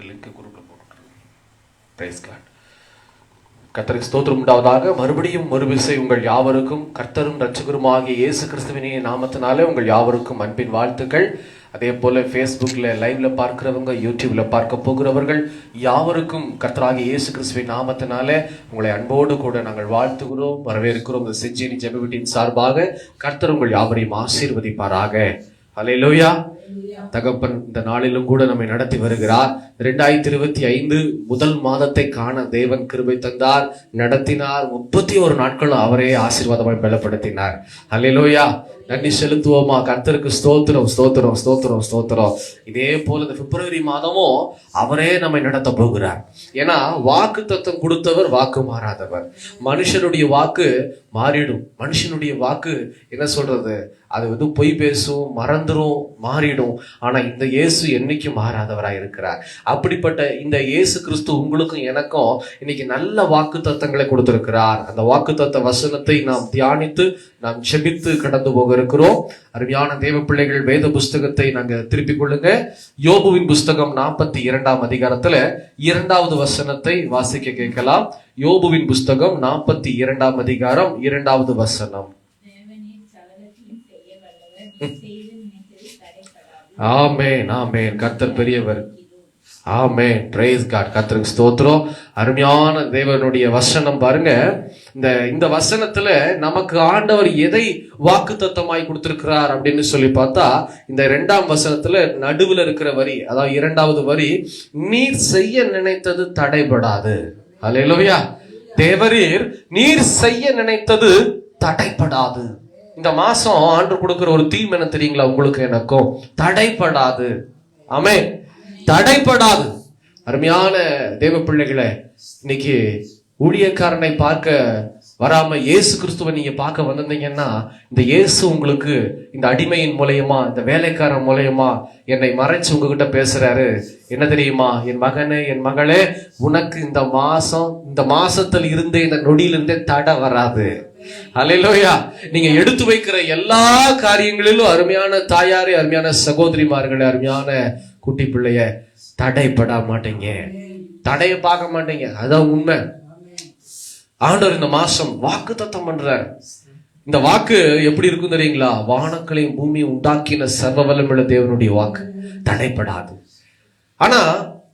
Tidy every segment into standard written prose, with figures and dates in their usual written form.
Link குரூப்ல போட்டுருக்கேன். Praise God. கர்த்தருக்கு ஸ்தோத்திரம் உண்டாவதாக. மறுபடியும் ஒரு விசை உங்கள் யாவருக்கும் கர்த்தரும் இரட்சகருமாகிய இயேசு கிறிஸ்துவின் நாமத்தினாலே உங்கள் யாவருக்கும் அன்பின் வாழ்த்துக்கள். அதே போல ஃபேஸ்புக்ல லைவ்ல பார்க்கிறவங்க, யூடியூப்ல பார்க்க போகிறவர்கள் யாவருக்கும் கர்த்தராகிய இயேசு கிறிஸ்துவின் நாமத்தினாலே உங்களை அன்போடு கூட நாங்கள் வாழ்த்துகிறோம், வரவேற்கிறோம். இந்த செஞ்சேரி ஜெப வீட்டின் சார்பாக கர்த்தர் உங்கள் யாவரையும் ஆசீர்வதிப்பாராக. அல்லேலூயா. தகப்பன் இந்த நாளிலும் கூட நம்மை நடத்தி வருகிறார். 2025 முதல் மாதத்தை காண தேவன் கிருபை தந்தார், நடத்தினார். 31 நாட்களும் அவரே ஆசீர்வாதமாய் பலப்படுத்தினார். அல்லேலூயா. நன்றி செலுத்துவோமா? கர்த்தருக்கு ஸ்தோத்திரம், ஸ்தோத்திரம், ஸ்தோத்திரம், ஸ்தோத்திரம். இதே போல இந்த பிப்ரவரி மாதமும் அவரே நம்மை நடத்த போகிறார். ஏன்னா வாக்கு தத்தம் கொடுத்தவர் வாக்கு மாறாதவர். மனுஷனுடைய வாக்கு மாறிடும். மனுஷனுடைய வாக்கு என்ன சொல்றது, அது வந்து பொய் பேசும், மறந்துடும், மாறிடும். ஆனா இந்த இயேசு என்னைக்கும் மாறாதவராய் இருக்கிறார். அப்படிப்பட்ட இந்த இயேசு கிறிஸ்து உங்களுக்கும் எனக்கும் இன்னைக்கு நல்ல வாக்கு தத்தங்களை கொடுத்திருக்கிறார். அந்த வாக்கு தத்த வசனத்தை நாம் தியானித்து நாம் செபித்து கடந்து போக இருக்கிறோம். அருமையான தேவ பிள்ளைகள், வேத புஸ்தகத்தை நாங்க திருப்பிக் கொள்ளுங்க. யோபுவின் புஸ்தகம் 42ஆம் அதிகாரத்துல 2வது வசனத்தை வாசிக்க கேட்கலாம். யோபுவின் புஸ்தகம் 42ஆம் அதிகாரம் 2வது வசனம். ஆமென், ஆமென். கர்த்தர் பெரியவர். ஆமென். Praise God. கர்த்தருக்கு ஸ்தோத்திரம். அருமையான தேவனுடைய வசனம் பாருங்க. இந்த வசனத்துல நமக்கு ஆண்டவர் எதை வாக்குத்தத்தமாய் கொடுத்திருக்கிறார் அப்படின்னு சொல்லி பார்த்தா, இந்த 2ஆம் வசனத்துல நடுவுல இருக்கிற வரி, அதாவது 2வது வரி, நீர் செய்ய நினைத்தது தடைபடாது. அல்லேலூயா. தேவரீர் நீர் செய்ய நினைத்தது தடைபடாது. இந்த மாசம் ஆண்டு கொடுக்கிற ஒரு தீம் என்ன தெரியுங்களா? உங்களுக்கு எனக்கும் தடைபடாது. ஆமென். தடைபடாது. அருமையான தேவ பிள்ளைகளை, இன்னைக்கு ஊழியக்காரனை பார்க்க வராம இயேசு கிறிஸ்துவை நீங்க பார்க்க வந்திருந்தீங்கன்னா, இந்த இயேசு உங்களுக்கு இந்த அடிமையின் மூலயமா, இந்த வேலைக்காரன் மூலயமா என்னை மறைச்சு உங்ககிட்ட பேசுறாரு. என்ன தெரியுமா? என் மகனே, என் மகளே, உனக்கு இந்த மாசத்துல இருந்தே, இந்த நொடியிலிருந்தே தடை வராது. அல்லேலூயா. நீங்க எடுத்து வைக்கிற எல்லா காரியங்களிலும் அருமையான தாயாரே, அருமையான சகோதரிமார்களே, அருமையான குட்டி பிள்ளைய, தடைப்பட மாட்டீங்க, தடைய பார்க்க மாட்டீங்க. அதான் உண்மை. ஆண்டவர் இந்த மாசம் வாக்கு தத்தம் பண்றார். இந்த வாக்கு எப்படி இருக்கும் தெரியுங்களா? வானங்களையும் பூமியை உண்டாக்கின சர்வ வல்லமையுள்ள தேவனுடைய வாக்கு. தடைப்படாது. ஆனா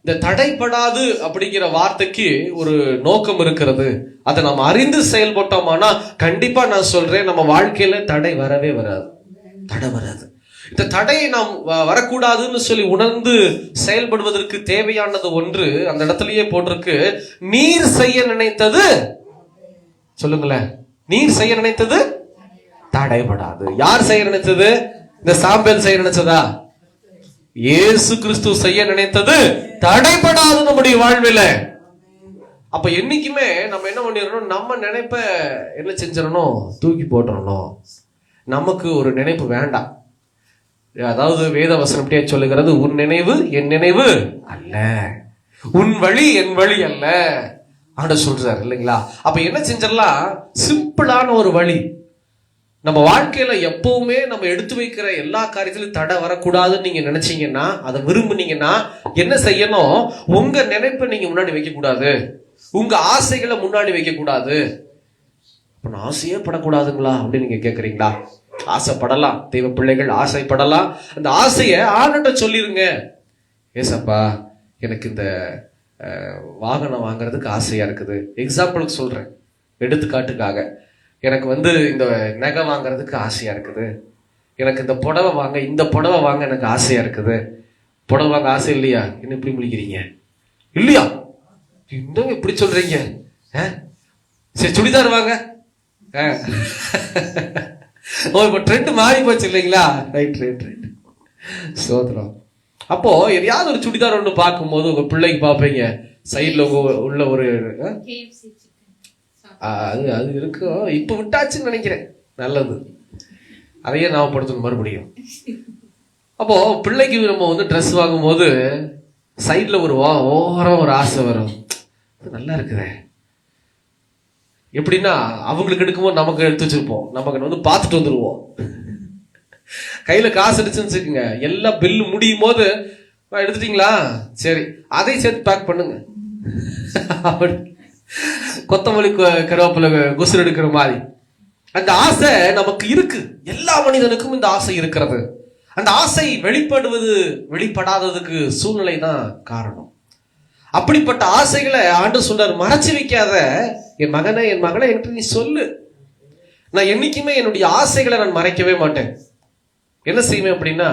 இந்த தடைப்படாது அப்படிங்கிற வார்த்தைக்கு ஒரு நோக்கம் இருக்கிறது. அதை நாம் அறிந்து செயல்பட்டோமானா கண்டிப்பா நான் சொல்றேன், நம்ம வாழ்க்கையில தடை வரவே வராது. தடை வராது. இந்த தடையை நாம் வரக்கூடாதுன்னு சொல்லி உணர்ந்து செயல்படுவதற்கு தேவையானது ஒன்று அந்த இடத்துலயே போட்டிருக்கு. நீர் செய்ய நினைத்தது, சொல்லுங்களேன், நீர் செய்ய நினைத்தது தடைபடாது. யார் செய்ய நினைத்தது? இந்த சாம்பல் செய்ய நினைச்சதா? இயேசு கிறிஸ்து செய்ய நினைத்தது தடைபடாது நம்முடைய வாழ்வில. அப்ப என்னைக்குமே நம்ம என்ன பண்ணிடணும், நம்ம நினைப்ப என்ன செஞ்சிடணும், தூக்கி போட்டுறணும். நமக்கு ஒரு நினைப்பு வேண்டாம். அதாவது வேத வசனம் அப்படியே சொல்லுகிறது, உன் நினைவு என் நினைவு அல்ல, உன் வழி என் வழி அல்ல ஆண்டவர் சொல்றாரு இல்லைங்களா? அப்ப என்ன செஞ்சிடலாம், சிம்பிளான ஒரு வழி. நம்ம வாழ்க்கையில எப்பவுமே நம்ம எடுத்து வைக்கிற எல்லா காரியத்திலும் தடை வரக்கூடாதுன்னு நீங்க நினைச்சீங்கன்னா, அதை விரும்புனீங்கன்னா என்ன செய்யணும், உங்க நினைப்பை நீங்க முன்னாடி வைக்க கூடாது, உங்க ஆசைகளை முன்னாடி வைக்க கூடாது. அப்ப நான் ஆசையே படக்கூடாதுங்களா அப்படின்னு நீங்க கேக்குறீங்களா? ஆசைப்படலாம். தெய்வ பிள்ளைகள் ஆசைப்படலாம். அந்த ஆசைய ஆண்டவர்ட்ட சொல்லிருங்க. ஏசப்பா, எனக்கு இந்த வாகனம் வாங்குறதுக்கு ஆசையா இருக்குது. எக்ஸாம்பிளுக்கு சொல்றேன், எடுத்துக்காட்டுக்காக. எனக்கு வந்து இந்த நகை வாங்குறதுக்கு ஆசையா இருக்குது. எனக்கு இந்த புடவை வாங்க எனக்கு ஆசையா இருக்குது. புடவை வாங்க ஆசை இல்லையா? என்ன இப்படி முடிக்கிறீங்க? இல்லையா? இன்னும் இப்படி சொல்றீங்க? சரி, சுடிதார் வாங்க. இப்ப ட்ரெண்ட் மாறி போச்சு இல்லைங்களா? Right right right. சோதரம். அப்போ எதையாவது ஒரு சுடிதார் ஒன்று பார்க்கும்போது உங்க பிள்ளைக்கு பார்ப்பீங்க, சைட்ல உள்ள ஒரு அது இருக்கும். இப்ப விட்டாச்சுன்னு நினைக்கிறேன். நல்லது, அதையே ஞாபகப்படுத்தணும் மறுபடியும். அப்போ பிள்ளைக்கு நம்ம வந்து ட்ரெஸ் வாங்கும் போது சைட்ல ஒரு ஓரம் ஒரு ஆசை வரும், நல்லா இருக்குதே. எப்படின்னா, அவங்களுக்கு எடுக்கும்போது நமக்கு எடுத்து வச்சிருப்போம், நமக்கு வந்து பார்த்துட்டு வந்துருவோம். கையில காசு அடிச்சுன்னு வச்சுக்கோங்க, எல்லாம் பில்லு முடியும் போது எடுத்துட்டீங்களா? சரி, அதை சேர்த்து பேக் பண்ணுங்க. அப்படி கொத்தமல்லி கருவேப்பிலை குசுறு எடுக்கிற மாதிரி அந்த ஆசை நமக்கு இருக்கு. எல்லா மனிதனுக்கும் இந்த ஆசை இருக்கிறது. அந்த ஆசை வெளிப்படாததுக்கு சூழ்நிலை தான் காரணம். அப்படிப்பட்ட ஆசைகளை ஆண்டு சொல்றார், மறைச்சு வைக்காத என் மகனை, என் மகளை என்று நீ சொல்லு. நான் என்னைக்குமே என்னுடைய ஆசைகளை நான் மறைக்கவே மாட்டேன். என்ன செய்வேன் அப்படின்னா,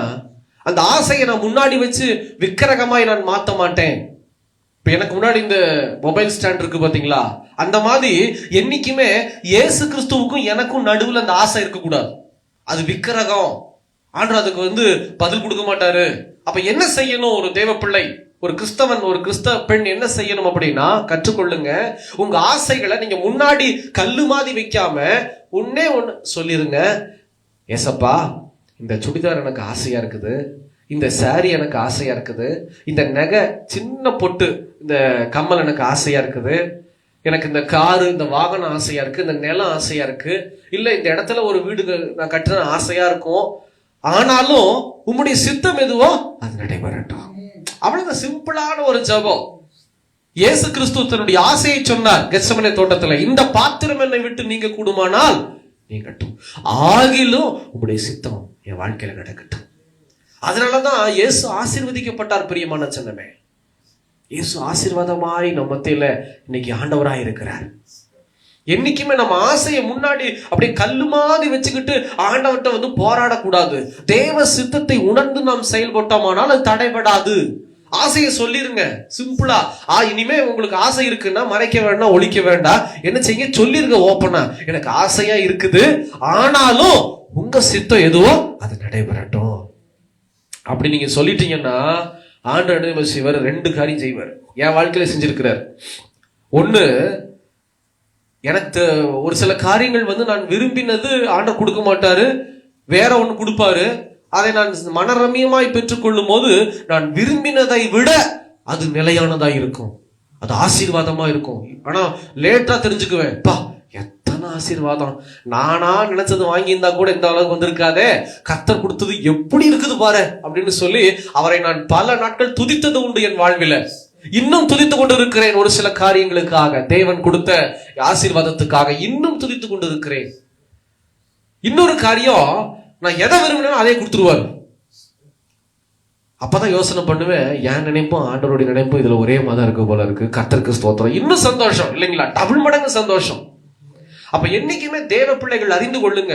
அந்த ஆசையை நான் முன்னாடி வச்சு விக்கிரகமாய் நான் மாற்ற மாட்டேன். இப்போ எனக்கு முன்னாடி இந்த மொபைல் ஸ்டாண்ட் இருக்கு பாத்தீங்களா, அந்த மாதிரி என்னைக்குமே இயேசு கிறிஸ்துவுக்கும் எனக்கும் நடுவில் அந்த ஆசை இருக்கக்கூடாது. அது விக்கிரகம். ஆண்டவர் அதுக்கு பதில் கொடுக்க மாட்டாரு. அப்ப என்ன செய்யணும்? ஒரு தேவ பிள்ளை, ஒரு கிறிஸ்தவன், ஒரு கிறிஸ்தவ பெண் என்ன செய்யணும் அப்படின்னா, கற்றுக்கொள்ளுங்க. உங்க ஆசைகளை நீங்க முன்னாடி கல்லு மாதிரி வைக்காம ஒன்னே ஒன்னு சொல்லிருங்க. ஏசப்பா, இந்த சுடிதார் எனக்கு ஆசையா இருக்குது, இந்த சாரி எனக்கு ஆசையா இருக்குது, இந்த நகை சின்ன பொட்டு இந்த கம்மல் எனக்கு ஆசையா இருக்குது, எனக்கு இந்த காரு இந்த வாகனம் ஆசையா இருக்கு, இந்த நிலம் ஆசையா இருக்கு, இல்ல இந்த இடத்துல ஒரு வீடு நான் கட்டுற ஆசையா இருக்கும். ஆனாலும் உம்முடைய சித்தம் எதுவோ அது நடைபெறட்டும். அவ்வளவு சிம்பிளான ஒரு ஜெபம். இயேசு கிறிஸ்து தன்னுடைய ஆசையை சொன்னார் கெத்செமனே தோட்டத்துல, இந்த பாத்திரம் என்னை விட்டு நீங்க கூடுமானால் நீங்கட்டும், ஆகிலும் உங்களுடைய சித்தம் என் வாழ்க்கையில நடக்கட்டும். அதனாலதான் இயேசு ஆசீர்வதிக்கப்பட்டார். பிரியமான சொன்னமே, இயேசு ஆசீர்வாதமாய் நம்ம மத்தியில இன்னைக்கு ஆண்டவராய் இருக்கிறார். என்னைக்குமே நம்ம ஆசையை முன்னாடி அப்படியே கல்லு மாதிரி வச்சுக்கிட்டு ஆண்டவர்கிட்ட போராடக்கூடாது. தேவ சித்தத்தை உணர்ந்து நாம் செயல்பட்டோமானால் அது தடைபடாது. ஆசையை சொல்லிருங்க சிம்பிளா. இனிமே உங்களுக்கு ஆசை இருக்குன்னா மறைக்க வேண்டாம், ஒழிக்க வேண்டாம். என்ன செய்ய, சொல்லிருங்க ஓப்பனா, எனக்கு ஆசையா இருக்குது, ஆனாலும் உங்க சித்தம் எதுவோ அது நடைபெறட்டும். அப்படி நீங்க சொல்லிட்டீங்கன்னா ஆண்டவர் என்ன செய்வார்? 2 காரியம் செய்வார். என் வாழ்க்கையில செஞ்சிருக்கிறார். ஒண்ணு, எனக்கு ஒரு சில காரியங்கள் நான் விரும்பினது ஆண்டவர் கொடுக்க மாட்டாரு, வேற ஒண்ணு கொடுப்பாரு. அதை நான் மனரமியமாய் பெற்றுக்கொள்ளும் போது நான் விரும்பினதை விட அது நிலையானதா இருக்கும், அது ஆசீர்வாதமா இருக்கும். ஆனா லேட்டா தெரிஞ்சுக்குவேன், பா எத்தனை ஆசீர்வாதம், நானா நினைச்சது வாங்கியிருந்தா கூட இந்த அளவுக்கு வந்திருக்காதே, கர்த்தர் கொடுத்தது எப்படி இருக்குது பாரு அப்படின்னு சொல்லி அவரை நான் பல நாட்கள் துதித்தது உண்டு என் வாழ்வில. இன்னும் துதித்து கொண்டு இருக்கிறேன். ஒரு சில காரியங்களுக்காக, தேவன் கொடுத்த ஆசீர்வாதத்துக்காக இன்னும் துதித்து கொண்டு இருக்கிறேன். இன்னொரு காரியம், நான் எதை விரும்பினோ அதே கொடுத்துருவாரு. அப்பதான் யோசனை பண்ணுவேன், என் நினைப்பும் ஆண்டவருடைய நினைப்பும் இதுல ஒரே மாதிரி இருக்கு போல இருக்கு. கர்த்தருக்கு ஸ்தோத்திரம். இன்னும் சந்தோஷம் இல்லைங்களா? டபுள் மடங்கு சந்தோஷம். அப்ப என்னைக்குமே தேவ பிள்ளைகள் அறிந்து கொள்ளுங்க,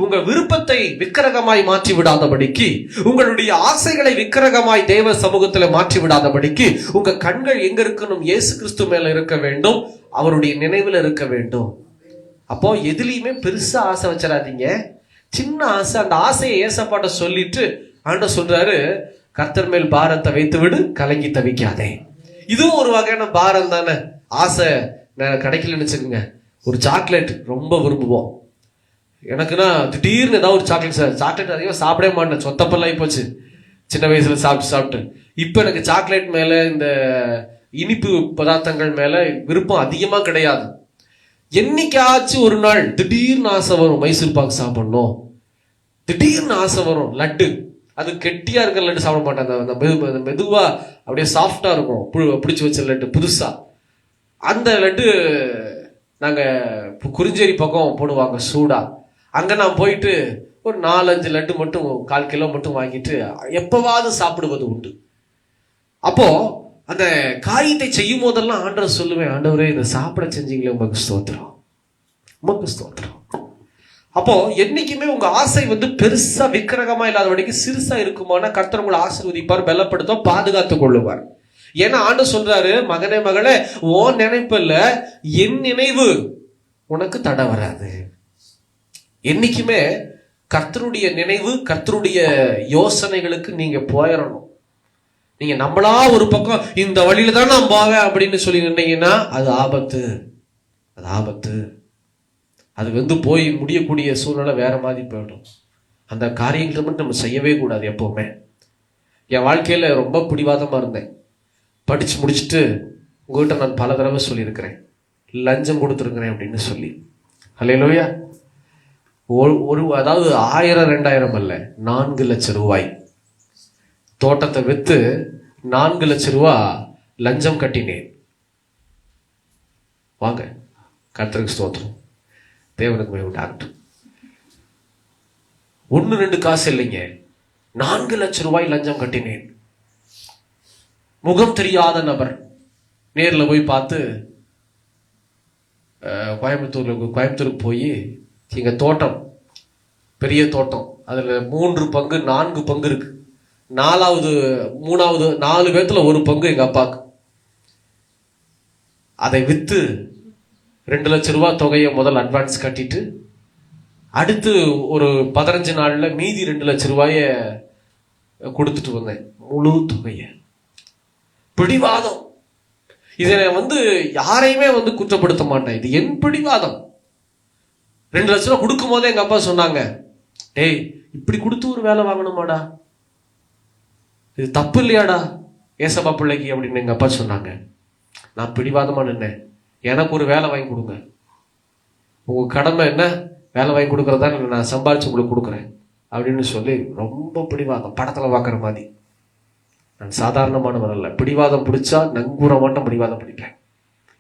உங்க விருப்பத்தை விக்கிரகமாய் மாற்றி விடாதபடிக்கு, உங்களுடைய ஆசைகளை விக்கிரகமாய் தேவ சமூகத்துல மாற்றி விடாதபடிக்கு உங்க கண்கள் எங்க இருக்கணும்? இயேசு கிறிஸ்து மேல இருக்க வேண்டும், அவருடைய நினைவுல இருக்க வேண்டும். அப்போ எதுலையுமே பெருசா ஆசை வச்சிடாதீங்க, சின்ன ஆசை. அந்த ஆசையை ஏசப்பாட்ட சொல்லிட்டு ஆண்டவர் சொல்றாரு, கர்த்தர் மேல் பாரத்தை வைத்து விடு, கலங்கி தவிக்காதே. இதுவும் ஒரு வகையான பாரம் தானே. ஆசை கிடைக்கலன்னு வச்சுக்கோங்க. ஒரு சாக்லேட் ரொம்ப விரும்புவோம். எனக்குன்னா திடீர்னு ஏதாவது ஒரு சாக்லேட் அதிகம் சாப்பிடவே மாட்டேன், சொத்தப்பல்லாகி போச்சு சின்ன வயசுல சாப்பிட்டு. இப்போ எனக்கு சாக்லேட் மேல இந்த இனிப்பு பதார்த்தங்கள் மேல விருப்பம் அதிகமா கிடையாது. என்னைக்காச்சும் ஒரு நாள் திடீர்னு ஆசை வரும், மைசூர் பாக்கு சாப்பிடணும், திடீர்னு ஆசை வரும். லட்டு, அது கெட்டியா இருக்கிற லட்டு சாப்பிட மாட்டேன், அந்த மெதுவா அப்படியே சாஃப்டா இருக்கும், பிடிச்சி வச்ச லட்டு புதுசா. அந்த லட்டு நாங்க குறிஞ்சேரி பக்கம் போடுவாங்க சூடா. அங்க நான் போயிட்டு ஒரு 4-5 லட்டு மட்டும் 1/4 கிலோ மட்டும் வாங்கிட்டு எப்பவாவது சாப்பிடுவது உண்டு. அப்போ அந்த காரியத்தை செய்யும் போதெல்லாம் ஆண்டவர் சொல்லுவேன், ஆண்டவரே இதை சாப்பிட செஞ்சீங்களே உமக்கு ஸ்தோத்திரம், உமக்கு ஸ்தோத்திரம். அப்போ என்னைக்குமே உங்க ஆசை பெருசா விக்கிரகமா இல்லாதபடிக்கு சிறுசா இருக்குமானா கர்த்தர் உங்களை ஆசீர்வதிப்பார், பலப்படுத்த, பாதுகாத்து கொள்ளுவார். ஏன்னா ஆண்டு சொல்றாரு, மகனே மகளே, உன் நினைப்புல என் நினைவு உனக்கு தடை வராது. என்னைக்குமே கர்த்தருடைய நினைவு, கர்த்தருடைய யோசனைகளுக்கு நீங்க போயிடணும். நீங்க நம்மளா ஒரு பக்கம் இந்த வழியில தான் நான் போவேன் அப்படின்னு சொல்லி நின்னீங்கன்னா அது ஆபத்து, அது ஆபத்து. அது போய் முடியக்கூடிய சூழ்நிலை வேற மாதிரி போயிடும். அந்த காரியங்களை மட்டும் நம்ம செய்யவே கூடாது எப்பவுமே. என் வாழ்க்கையில ரொம்ப பிடிவாதமா இருந்தேன். படிச்சு முடிச்சுட்டு உங்ககிட்ட நான் பல தடவை சொல்லியிருக்கிறேன், லஞ்சம் கொடுத்துருக்கிறேன் அப்படின்னு சொல்லி. அல்லேலூயா. அதாவது 1000-2000 அல்ல, 4 லட்சம் ரூபாய் தோட்டத்தை வித்து 4 லட்சம் ரூபா லஞ்சம் கட்டினேன். வாங்க, கர்த்தருக்கு ஸ்தோத்திரம், தேவனுக்கு மகிமை உண்டாகட்டும். 1-2 காசு இல்லைங்க, 4 லட்சம் ரூபாய் லஞ்சம் கட்டினேன். முகம் தெரியாத நபர் நேரில் போய் பார்த்து, கோயம்புத்தூருக்கு போய் எங்கள் தோட்டம் பெரிய தோட்டம், அதில் 3 பங்கு 4 பங்கு இருக்கு, 4 பேர்த்துல 1 பங்கு எங்க அப்பாவுக்கு. அதை வித்து 2 லட்சம் ரூபாய் தொகையை முதல் அட்வான்ஸ் கட்டிட்டு, அடுத்து ஒரு 15 நாள்ல மீதி 2 லட்சம் ரூபாய கொடுத்துட்டு வந்தேன், முழு தொகையை. பிடிவாதம். இதை யாரையுமே குற்றப்படுத்த மாட்டேன், இது என் பிடிவாதம். 2 லட்சம் ரூபாய் கொடுக்கும் போதே எங்க அப்பா சொன்னாங்க, டேய் இப்படி கொடுத்து ஒரு வேலை வாங்கணுமாடா, இது தப்பு இல்லையாடா ஏசப்பா பிள்ளைக்கு அப்படின்னு எங்க அப்பா சொன்னாங்க. நான் பிடிவாதமா நின்னேன், எனக்கு ஒரு வேலை வாங்கி கொடுங்க, உங்க கடமை என்ன, வேலை வாங்கி கொடுக்கறதா, நான் சம்பாரிச்சு உங்களுக்கு கொடுக்குறேன் அப்படின்னு சொல்லி ரொம்ப பிடிவாதம். படத்துல பார்க்குற மாதிரி. நான் சாதாரணமானவர் அல்ல, பிடிவாதம் பிடிச்சா நங்கூர மாட்டோம் பிடிவாதம் பிடிப்பேன்.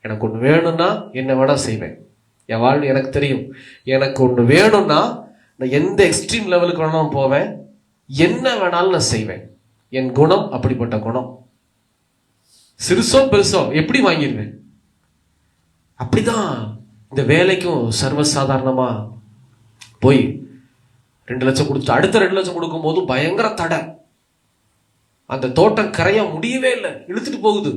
எனக்கு ஒன்று வேணும்னா என்ன வேணா செய்வேன். என் வாழ்வு எனக்கு தெரியும், எனக்கு ஒன்று வேணும்னா நான் எந்த எக்ஸ்ட்ரீம் லெவலுக்கு வேணாலும் போவேன், என்ன வேணாலும் நான் செய்வேன். என் குணம் அப்படிப்பட்ட குணம். சிறுசோ பெருசோ எப்படி வாங்கிடுவேன். அப்படிதான் இந்த வேலைக்கும் சர்வசாதாரணமா போய் 2 லட்சம் கொடுத்து, அடுத்த 2 லட்சம் கொடுக்கும் போது பயங்கர தடை. அந்த தோட்டம் கரைய முடியவே இல்லை, இழுத்துட்டு போகுது.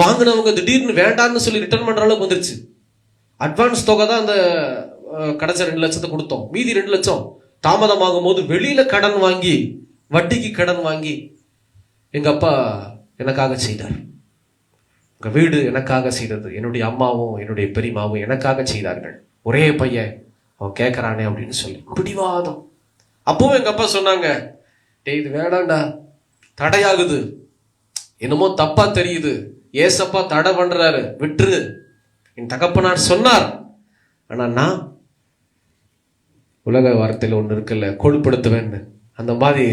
வாங்கினவங்க திடீர்னு வேண்டான்னு சொல்லி ரிட்டர்ன் பண்ற அளவுக்கு வந்துருச்சு. அட்வான்ஸ் தொகை தான் அந்த கிடைச்ச 2 லட்சத்தை கொடுத்தோம், மீதி 2 லட்சம் தாமதமாகும் போது வெளியில கடன் வாங்கி, வட்டிக்கு கடன் வாங்கி எங்க அப்பா எனக்காக செய்தார். எங்க வீடு எனக்காக செய்தது, என்னுடைய அம்மாவும் என்னுடைய பெரியமாவும் எனக்காக செய்தார்கள். ஒரே பையன், அவன் கேட்கறானே அப்படின்னு சொல்லி பிடிவாதம். அப்பவும் எங்க அப்பா சொன்னாங்க, டேய் இது வேண்டாண்டா, தடையாகுது, என்னமோ தப்பா தெரியுது, ஏசப்பா தடை பண்றாரு, விட்டுரு. என் தகப்பனார் சொன்னார். ஆனா நான் உலக வார்த்தையில ஒண்ணு இருக்குல்ல, கொழுப்படுத்துவேன்னு, அந்த மாதிரி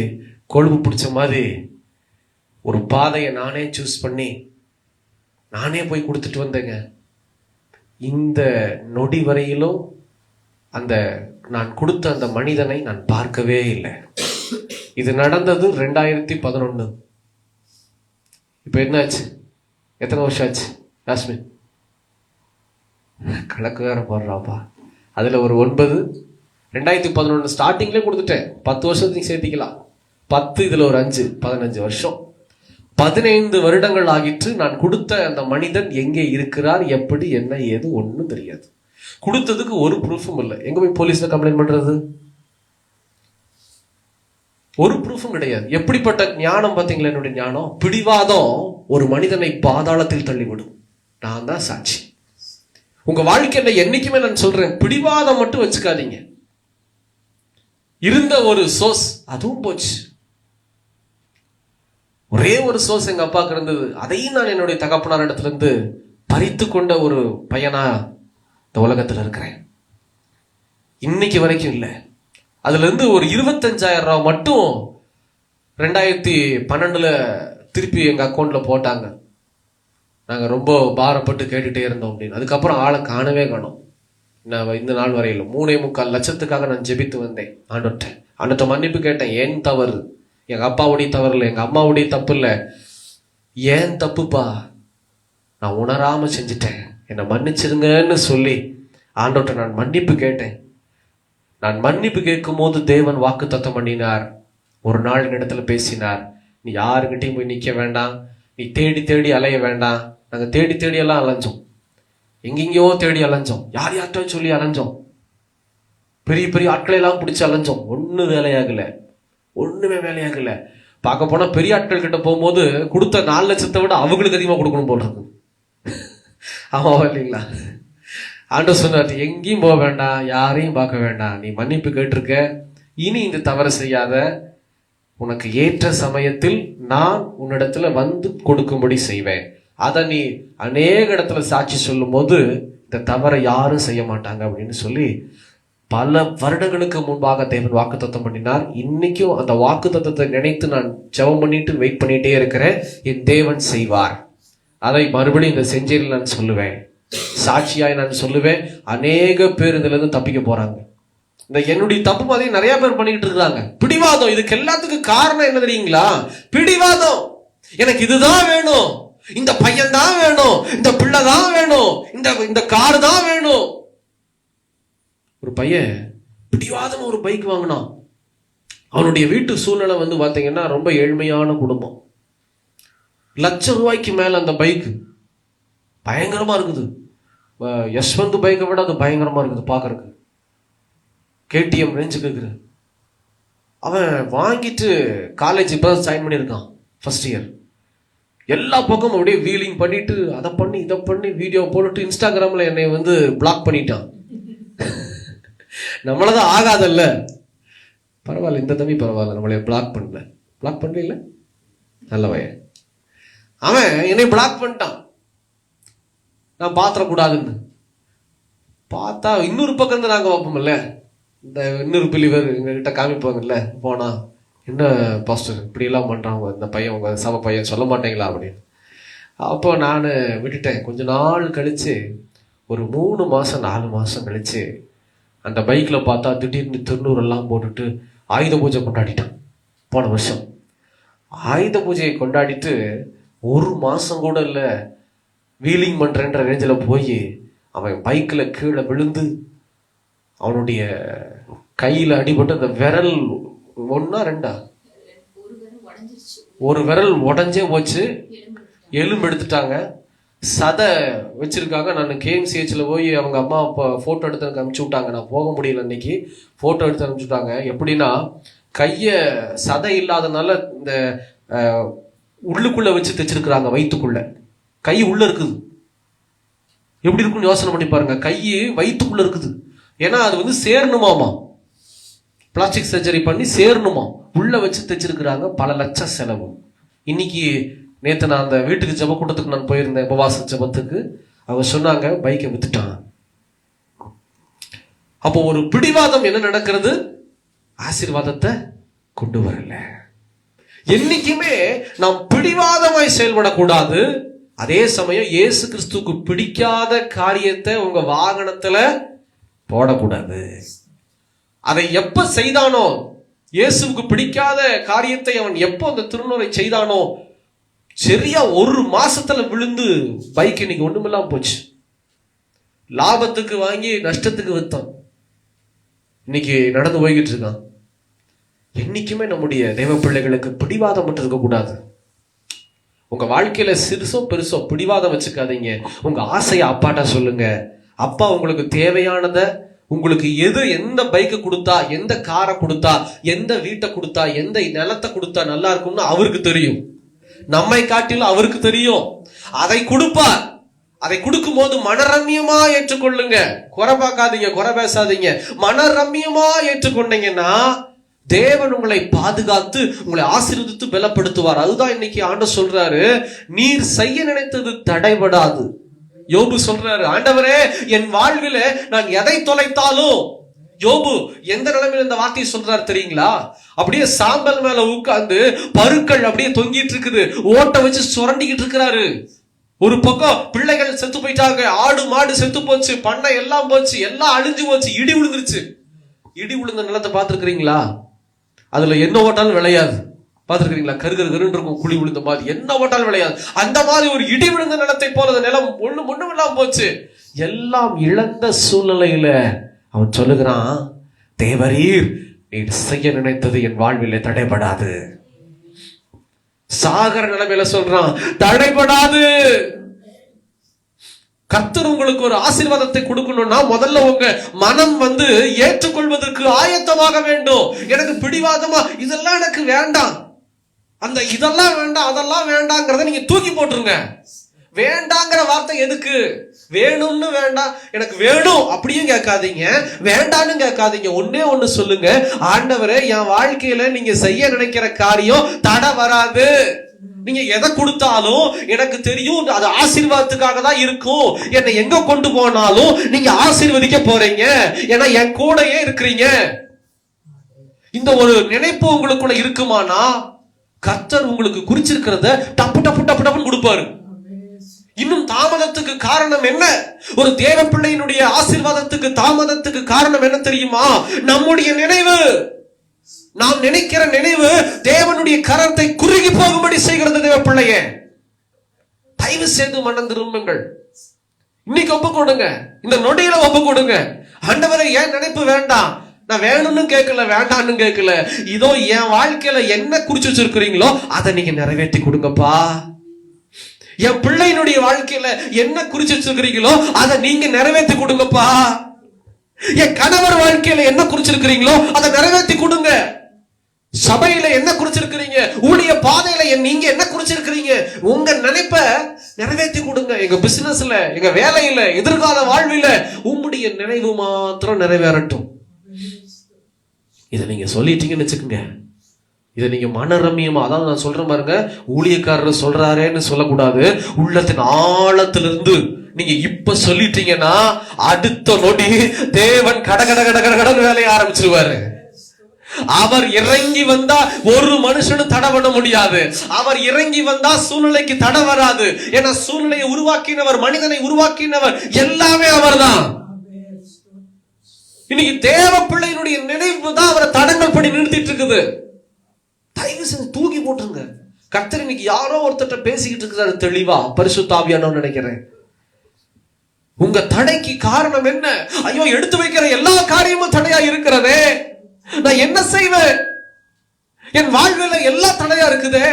கொழுப்பு பிடிச்ச மாதிரி ஒரு பாதையை நானே சூஸ் பண்ணி நானே போய் கொடுத்துட்டு வந்தேங்க. இந்த நொடி வரையிலும் அந்த நான் கொடுத்த அந்த மனிதனை நான் பார்க்கவே இல்லை. இது நடந்தது 2011. இப்ப என்னாச்சு, எத்தனை வருஷம் ஆச்சு யாஸ்மின்? கணக்கு வேற போடுறாப்பா. அதுல ஒரு 9, 2011 ஸ்டார்டிங்லேயே கொடுத்துட்டேன். 10 வருஷத்துக்கு சேர்த்திக்கலாம், 10 இதுல ஒரு 5, 15 வருஷம், 15 வருடங்கள் ஆகிட்டு. நான் கொடுத்த அந்த மனிதன் எங்கே இருக்கிறார், எப்படி, என்ன, ஏது ஒன்றும் தெரியாது. கொடுத்ததுக்கு ஒரு ப்ரூஃபும் இல்லை. எங்க போய் போலீஸ்ல கம்ப்ளைண்ட் பண்றது? ஒரு ப்ரூஃபும் கிடையாது. எப்படிப்பட்ட ஞானம் பார்த்தீங்களா என்னுடைய ஞானம். பிடிவாதம் ஒரு மனிதனை பாதாளத்தில் தள்ளிவிடும். நான் தான் சாட்சி. உங்க வாழ்க்கையில என்னைக்குமே நான் சொல்றேன், பிடிவாதம் மட்டும் வச்சுக்காதீங்க. இருந்த ஒரு சோர்ஸ் அதுவும் போச்சு. ஒரே ஒரு சோர்ஸ் எங்க அப்பாவுக்கு இருந்தது, அதையும் நான் என்னுடைய தகப்பனார் இடத்துல இருந்து பறித்து கொண்ட ஒரு பையனா இந்த உலகத்துல இருக்கிறேன். இன்னைக்கு வரைக்கும் இல்லை. அதுல இருந்து ஒரு 25,000 ரூபாய் மட்டும் 2012 திருப்பி எங்க அக்கௌண்ட்ல போட்டாங்க. நாங்க ரொம்ப பாரப்பட்டு கேட்டுட்டே இருந்தோம் அப்படின்னு. அதுக்கப்புறம் ஆளை காணவே காணோம். நான் இந்த நாள் வரையில 3.25 லட்சத்துக்காக நான் ஜெபித்து வந்தேன். ஆண்டவர்ட்ட மன்னிப்பு கேட்டேன். ஏன் தவறு, எங்க அப்பாவுடைய தவறு இல்லை, எங்க அம்மாவுடைய தப்பு இல்லை, ஏன் தப்புப்பா, நான் உணராம செஞ்சுட்டேன், என்னை மன்னிச்சிருங்கன்னு சொல்லி ஆண்டவர்ட்ட நான் மன்னிப்பு கேட்டேன். நான் மன்னிப்பு கேட்கும் போது தேவன் வாக்கு தத்தம் பண்ணினார். ஒரு நாள் என்னிடத்துல பேசினார், நீ யாருக்கிட்டையும் போய் நிக்க வேண்டாம், நீ தேடி தேடி அலைய வேண்டாம். நாங்க தேடி தேடி எல்லாம் அலைஞ்சோம், எங்கெங்கயோ தேடி அலைஞ்சோம், யார் யார்கிட்ட சொல்லி அலைஞ்சோம், பெரிய பெரிய ஆட்களை எல்லாம் பிடிச்சி அலைஞ்சோம். ஒன்றுமே வேலையாகல. பார்க்க போனா பெரிய ஆட்கள் கிட்ட போகும்போது கொடுத்த 4 லட்சத்தை விட அவங்களுக்கு அதிகமாக கொடுக்கணும் போல் இருக்கு. ஆமாவா இல்லைங்களா? ஆண்டவர் சொன்னார், எங்கேயும் போக வேண்டாம், யாரையும் பார்க்க வேண்டாம், நீ மன்னிப்பு கேட்டிருக்க, இனி இந்த தவறு செய்யாத, உனக்கு ஏற்ற சமயத்தில் நான் உன்னிடத்துல வந்து கொடுக்கும்படி செய்வேன். அதை நீ அநேக இடத்துல சாட்சி சொல்லும் போது இந்த தவறை யாரும் செய்ய மாட்டாங்க அப்படின்னு சொல்லி பல வருடங்களுக்கு முன்பாக தேவன் வாக்குத்தத்தம் பண்ணினார். இன்னைக்கும் அந்த வாக்குத்தத்தத்தை நினைத்து நான் ஜெபம் பண்ணிட்டு வெயிட் பண்ணிட்டே இருக்கிறேன். என் தேவன் செய்வார். அதை மறுபடியும் இந்த செஞ்சேரியில் நான் சொல்லுவேன், சாட்சியாய் நான் சொல்லுவேன். அநேக பேர் இதுல இருந்து தப்பிக்க போறாங்க. இந்த என்னுடைய தப்பு மாதிரி நிறைய பேர் பண்ணிக்கிட்டு இருக்காங்க. பிடிவாதம். இதுக்கு எல்லாத்துக்கும் காரணம் என்ன தெரியுங்களா? பிடிவாதம். எனக்கு இதுதான் வேணும், இந்த பையன் தான் வேணும், இந்த பிள்ளை தான் வேணும், இந்த கார் தான் வேணும். ஒரு பையன் பிடிவாதம் ஒரு பைக் வாங்கினான். அவனுடைய வீட்டு சூழ்நிலை வந்து பாத்தீங்கன்னா ரொம்ப ஏழ்மையான குடும்பம். ₹1,00,000 மேல அந்த பைக் பயங்கரமா இருக்குது. யஷ்வந்த் பைக்கை விட அது பயங்கரமா இருக்குது பாக்குறதுக்கு. KTM ரேஞ்சுக்கு இருக்குது. அவன் வாங்கிட்டு காலேஜ் இப்பதான் ஜாயின் பண்ணியிருக்கான், ஃபர்ஸ்ட் இயர். எல்லா பக்கமும் அப்படியே வீலிங் பண்ணிட்டு அதை பண்ணி இதை பண்ணி வீடியோ போட்டுட்டு இன்ஸ்டாகிராம்ல என்னை வந்து பிளாக் பண்ணிட்டான். நம்மளதான் ஆகாதல்ல, பரவாயில்ல இந்த தம்பி பரவாயில்ல, நம்மளே பிளாக் பண்ணல நல்ல பையன். அவன் என்னை பிளாக் பண்ணிட்டான், நான் பாத்திரக்கூடாதுன்னு. பார்த்தா இன்னொரு பக்கம் இருந்து நாங்க வைப்போம்ல, இந்த இன்னொரு பிலிவர் எங்ககிட்ட காமிப்பாங்கல்ல, போனா என்ன பாஸ்டர் இப்படி எல்லாம் பண்றாங்க இந்த பையன், உங்க சபை பையன் சொல்ல மாட்டீங்களா அப்படின்னு. அப்போ நான் விட்டுட்டேன். கொஞ்ச நாள் கழிச்சு, ஒரு 3 மாசம் 4 மாசம் கழிச்சு அந்த பைக்ல பார்த்தா திடீர்னு திருநூறெல்லாம் போட்டுட்டு ஆயுத பூஜை கொண்டாடிட்டான். போன வருஷம் ஆயுத பூஜையை கொண்டாடிட்டு 1 மாசம் கூட இல்லை, வீலிங் பண்றேன்ற ரேஞ்சில் போய் அவன் பைக்ல கீழே விழுந்து அவனுடைய கையில அடிபட்டு அந்த விரல் 1 2 ஒரு விரல் உடஞ்சே போச்சு. எலும்பு எடுத்துட்டாங்க, சதை வச்சிருக்காங்க. நான் KMCHல போய் அவங்க அம்மா அப்பா போட்டோ எடுத்து எனக்கு அனுப்பிச்சு விட்டாங்க. நான் போக முடியல அன்னைக்கு. போட்டோ எடுத்து அனுப்பிச்சு விட்டாங்க. எப்படின்னா கைய சதை இல்லாதனால இந்த உள்ளுக்குள்ள வச்சு தைச்சிருக்கிறாங்க, வயிற்றுக்குள்ள. கை உள்ள இருக்குது. எப்படி இருக்குன்னு யோசனை பண்ணி பாருங்க. கை வயிற்றுக்குள்ள இருக்குது. ஏன்னா அது வந்து சேரணுமாமா, பிளாஸ்டிக் சர்ஜரி பண்ணி சேரணுமா, உள்ள வச்சு தைச்சிருக்கிறாங்க. பல லட்சம் செலவு. இன்னைக்கு நேற்று நான் அந்த வீட்டுக்கு ஜெப கூட்டத்துக்கு நான் போயிருந்தேன், உபவாச ஜெபத்துக்கு. அவங்க சொன்னாங்க பைக்கை வித்துட்டான். அப்போ ஒரு பிடிவாதம் என்ன நடக்கிறது? ஆசீர்வாதத்தை கொண்டு வரல. என்னைக்குமே நாம் பிடிவாதமாய் செயல்படக்கூடாது. அதே சமயம் இயேசு கிறிஸ்துவுக்கு பிடிக்காத காரியத்தை உங்க வாகனத்துல போடக்கூடாது. அதை எப்ப செய்தானோ, இயேசுவுக்கு பிடிக்காத காரியத்தை அவன் எப்போ அந்த திருநூறை செய்தானோ, சரியா 1 மாசத்துல விழுந்து பைக் இன்னைக்கு ஒண்ணுமில்லாம போச்சு. லாபத்துக்கு வாங்கி நஷ்டத்துக்கு வித்தான். இன்னைக்கு நடந்து போய்கிட்டு இருக்கான். என்னைக்குமே நம்முடைய தெய்வ பிள்ளைகளுக்கு பிடிவாதம் மட்டும் இருக்கக்கூடாது. உங்க வாழ்க்கையில சிறுசோ பெருசோ பிடிவாதம் வச்சுக்காதீங்க. உங்க ஆசையை அப்பாட்ட சொல்லுங்க. அப்பா உங்களுக்கு தேவையானத, உங்களுக்கு எந்த பைக்கை கொடுத்தா, எந்த காரை கொடுத்தா, எந்த வீட்டை கொடுத்தா, எந்த நிலத்தை கொடுத்தா நல்லா இருக்கும்னு அவருக்கு தெரியும். நம்மை காட்டிலும் அவருக்கு தெரியும். அதை கொடுப்பார். அதை கொடுக்கும் போது மனரம்யமா ஏற்றுக்கொள்ளுங்க. குறை பார்க்காதீங்க, குறை பேசாதீங்க. மனரம்யமா ஏற்றுக்கொண்டீங்கன்னா தேவன் உங்களை பாதுகாத்து உங்களை ஆசீர்வதித்து பலப்படுத்துவார். அதுதான் இன்னைக்கு ஆண்டவர் சொல்றாரு, நீர் செய்ய நினைத்தது தடைபடாது. யோபு சொல்றாரு, ஆண்டவரே என் வாழ்வில நான் எதை தொலைத்தாலும். யோபு எந்த நிலைமையில இந்த வார்த்தையை சொல்றாரு தெரியுங்களா? அப்படியே சாம்பல் மேல உட்கார்ந்து பருக்கள் அப்படியே தொங்கிட்டு இருக்குது, ஓட்ட வச்சு சுரண்டிக்கிட்டு இருக்கிறாரு. ஒரு பக்கம் பிள்ளைகள் செத்து போயிட்டாங்க, ஆடு மாடு செத்து போச்சு, பண்ணை எல்லாம் போச்சு, எல்லாம் அழிஞ்சு போச்சு, இடி விழுந்துருச்சு. இடி விழுந்த நிலத்தை பார்த்திருக்கிறீங்களா? அதுல என்ன ஓட்டாலும் விளையாது. பார்த்திருக்கிறீங்களா? கருன்னு இருக்கும், குழி விழுந்த மாதிரி, என்ன ஓட்டாலும் விளையாது. அந்த மாதிரி ஒரு இடி விழுந்த நிலத்தை போல அந்த நிலம் ஒண்ணும் இல்லாம போச்சு. எல்லாம் இழந்த சூழ்நிலையில அவன் சொல்லுகிறான், தேவரீர் நீர் செய்ய நினைத்தது என் வாழ்விலே தடைபடாது. சாகர நிலைமையில சொல்றான், தடைபடாது. கர்த்தர் உங்களுக்கு ஒரு ஆசீர்வாதத்தை கொடுக்கணும்னா முதல்ல உங்க மனம் ஏற்றுக்கொள்வதற்கு ஆயத்தமாக வேண்டும். எனக்கு பிடிவாதமா இதெல்லாம் எனக்கு வேண்டாம், அந்த இதெல்லாம் வேண்டாம் அதெல்லாம் வேண்டாங்கிறத நீங்க தூக்கி போட்டுருங்க. வேண்டாங்கிற வார்த்தை எதுக்கு? வேணும்னு வேண்டாம், எனக்கு வேணும் அப்படியும் கேட்காதீங்க, வேண்டான்னு கேட்காதீங்க. ஒண்ணு சொல்லுங்க, ஆண்டவரே என் வாழ்க்கையில நீங்க செய்ய நினைக்கிற காரியம் தடை வராது. நீங்க எதை கொடுத்தாலும் எனக்கு தெரியும் அது ஆசீர்வாதத்துக்காக தான் இருக்கும். என்னை எங்க கொண்டு போனாலும் நீங்க ஆசீர்வதிக்க போறீங்க, ஏன்னா என் கூடயே இருக்கிறீங்க. இந்த ஒரு நினைப்பு உங்களுக்குள்ள இருக்குமானா கர்த்தர் உங்களுக்கு குறிச்சிருக்கிறத டப்பு டப்பு டப்பு டப்புன்னு கொடுப்பாரு. இன்னும் தாமதத்துக்கு காரணம் என்ன? ஒரு தேவ பிள்ளையினுடைய ஆசீர்வாதத்துக்கு தாமதத்துக்கு காரணம் என்ன தெரியுமா? நம்முடைய நினைவு. நாம் நினைக்கிற நினைவு தேவனுடைய கரத்தை குறுகி போகும்படி செய்கிறது. தேவ பிள்ளையே, தயவு செய்து மனம் திரும்புங்கள். இன்னைக்கு ஒப்பு கொடுங்க, இந்த நொடியில ஒப்பு கொடுங்க. ஆண்டவரே, என் நினைப்பு வேண்டாம், நான் வேணும்னு கேட்கல, வேண்டாம்னு கேட்கல, இதோ என் வாழ்க்கையில என்ன குறிச்சு வச்சிருக்கிறீங்களோ அதை நீங்க நிறைவேற்றி கொடுங்கப்பா. என் பிள்ளையினுடைய வாழ்க்கையில என்ன குறிச்சு வச்சிருக்கிறீங்களோ அதை நீங்க நிறைவேற்றி கொடுங்கப்பா. என் கணவர் வாழ்க்கையில என்ன குறிச்சிருக்கிறீங்களோ அதை நிறைவேற்றி கொடுங்க. சபையில என்ன குறிச்சிருக்கிறீங்க, ஊழிய பாதையில நீங்க என்ன குறிச்சிருக்கிறீங்க, உங்க நினைப்ப நிறைவேற்றி கொடுங்க. எங்க பிசினஸ்ல, எங்க வேலையில, எதிர்கால வாழ்வில உம்முடைய நினைவு மாத்திரம் நிறைவேறட்டும். இதை நீங்க சொல்லிட்டீங்கன்னு வச்சுக்கோங்க, இதை நீங்க மனரமியமா, அதாவது நான் சொல்ற பாருங்க, ஊழியக்காரர் சொல்றாரேன்னு சொல்லக்கூடாது. உள்ளத்தின் ஆழத்திலிருந்து நீங்க இப்ப சொல்லிட்டீங்கன்னா அடுத்த நொடி தேவன் கட கட கட கட கடன் வேலையை ஆரம்பிச்சிருவாரு. அவர் இறங்கி வந்தா ஒரு மனுஷனும் தடை பண்ண முடியாது. அவர் இறங்கி வந்தா சூழ்நிலைக்கு தடை வராது. ஏன்னா சூழ்நிலையை உருவாக்கினவர், மனிதனை உருவாக்கினவர் எல்லாமே அவர்தான். இன்னைக்கு தேவ பிள்ளையினுடைய நினைவு தான் அவரை தடங்கள் படி நிறுத்திட்டு இருக்குது. தயவு செஞ்சு தூக்கி போட்டுருங்க. கர்த்தர் இன்னைக்கு யாரோ ஒருத்தர் பேசிக்கிட்டு இருக்கிறாரு தெளிவா, பரிசுத்த ஆவியானவர்னு நினைக்கிறேன். உங்க தடைக்கு காரணம் என்ன? ஐயோ, எடுத்து வைக்கிற எல்லா காரியமும் தடையா இருக்கிறதே, நான் என்ன செய்வேன்? என் வாழ்வில எல்லா தடையா இருக்குது.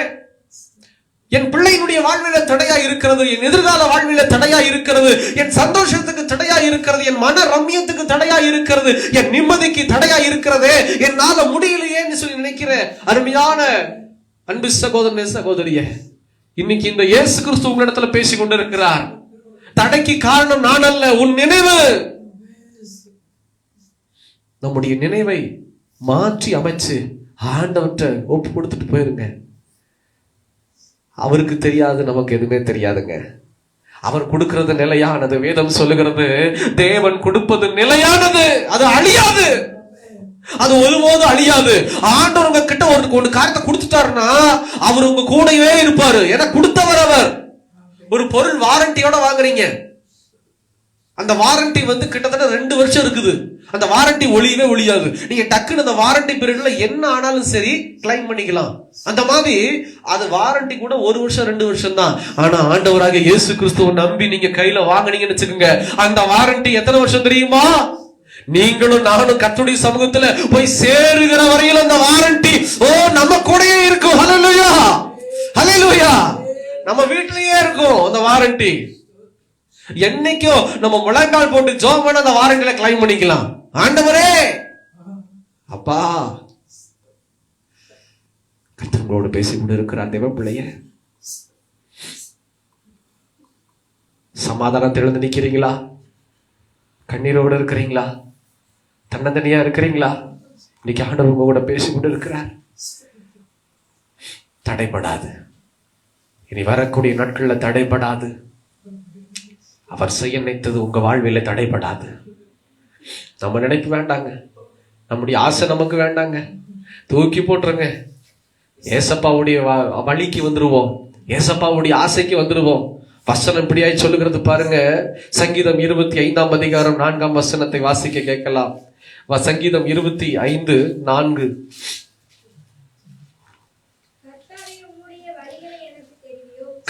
என் பிள்ளையினுடைய வாழ்வில தடையா இருக்கிறது, என் எதிர்கால வாழ்வில தடையா இருக்கிறது, என் சந்தோஷத்துக்கு தடையா இருக்கிறது, என் மன ரம்யத்துக்கு தடையா இருக்கிறது, என் நிம்மதிக்கு தடையா இருக்கிறது, என்னால முடியலையேன்னு சொல்லி நினைக்கிற அருமையான அன்பு சகோதரனே, சகோதரிய, இன்னைக்கு இந்த இயேசு கிறிஸ்து உங்களிடத்துல பேசிக் கொண்டிருக்கிறார். தடைக்கு காரணம் நான் அல்ல, உன் நினைவு. நம்முடைய நினைவை மாற்றி அமைச்சு ஆண்டவர்கிட்ட ஒப்பு கொடுத்துட்டு போயிருங்க. அவருக்கு தெரியாது, நமக்கு எதுவுமே தெரியாதுங்க. அவர் கொடுக்கிறது நிலையானது. வேதம் சொல்லுகிறது, தேவன் கொடுப்பது நிலையானது, அது அழியாது, அது ஒருபோதும் அழியாது. ஆண்டவர் உங்க கிட்ட ஒரு காரியத்தை கொடுத்துட்டாருன்னா அவர் உங்க கூடவே இருப்பாரு. ஏன்னா கொடுத்தவர் அவர். ஒரு பொருள் வாரண்டியோட வாங்குறீங்க, அந்த வாரண்டி கிட்டத்தட்ட 2 வருஷம் இருக்குது. அந்த வாரண்டி ஒளியவே ஒளியாது. நீங்க டக்குன்னு அந்த வாரண்டி பீரியட்ல என்ன ஆனாலும் சரி கிளைம் பண்ணிக்கலாம். அந்த மாதிரி அது வாரண்டி கூட 1 வருஷம் 2 வருஷம் தான். ஆனா ஆண்டவராக இயேசு கிறிஸ்துவை நம்பி நீங்க கையில வாங்குனீங்கன்னு வச்சுக்கோங்க, அந்த வாரண்டி எத்தனை வருஷம் தெரியுமா? நீங்களும் நானும் கர்த்தருடைய சமூகத்துல போய் சேருகிற வரையில் அந்த வாரண்டி நம்ம கூடயே இருக்கும். ஹல்லேலூயா, ஹல்லேலூயா. நம்ம வீட்டிலேயே இருக்கும் அந்த வாரண்டி. என்னைக்கோ நம்ம முழங்கால் போட்டு ஜெபம் பண்ண அந்த வாரண்டில கிளைம் பண்ணிக்கலாம். ஆண்டவரே, அப்பா, கர்த்தரோடு பேசி கொண்டு இருக்கிறார் தேவ பிள்ளைய. சமாதானத்திலிருந்து நிக்கிறீங்களா? கண்ணீரோடு இருக்கிறீங்களா? தன்னந்தனியா இருக்கிறீங்களா? இன்னைக்கு ஆண்டவர் உங்க கூட பேசி கொண்டு இருக்கிறார். தடைபடாது, இனி வரக்கூடிய நாட்கள்ல தடைபடாது. அவர் செய்ய நினைத்தது உங்க வாழ்வில தடைபடாது. நம்ம நினைக்க வேண்டாங்க, நம்முடைய ஆசை நமக்கு வேண்டாங்க, தூக்கி போட்டுருங்க. ஏசப்பாவுடைய வழிக்கு வந்துருவோம், ஏசப்பாவுடைய ஆசைக்கு வந்துருவோம். வசனம் இப்படியாய் சொல்லுகிறது பாருங்க. சங்கீதம் 25 அதிகாரம் 4 வசனத்தை வாசிக்க கேட்கலாம். சங்கீதம் 25:4.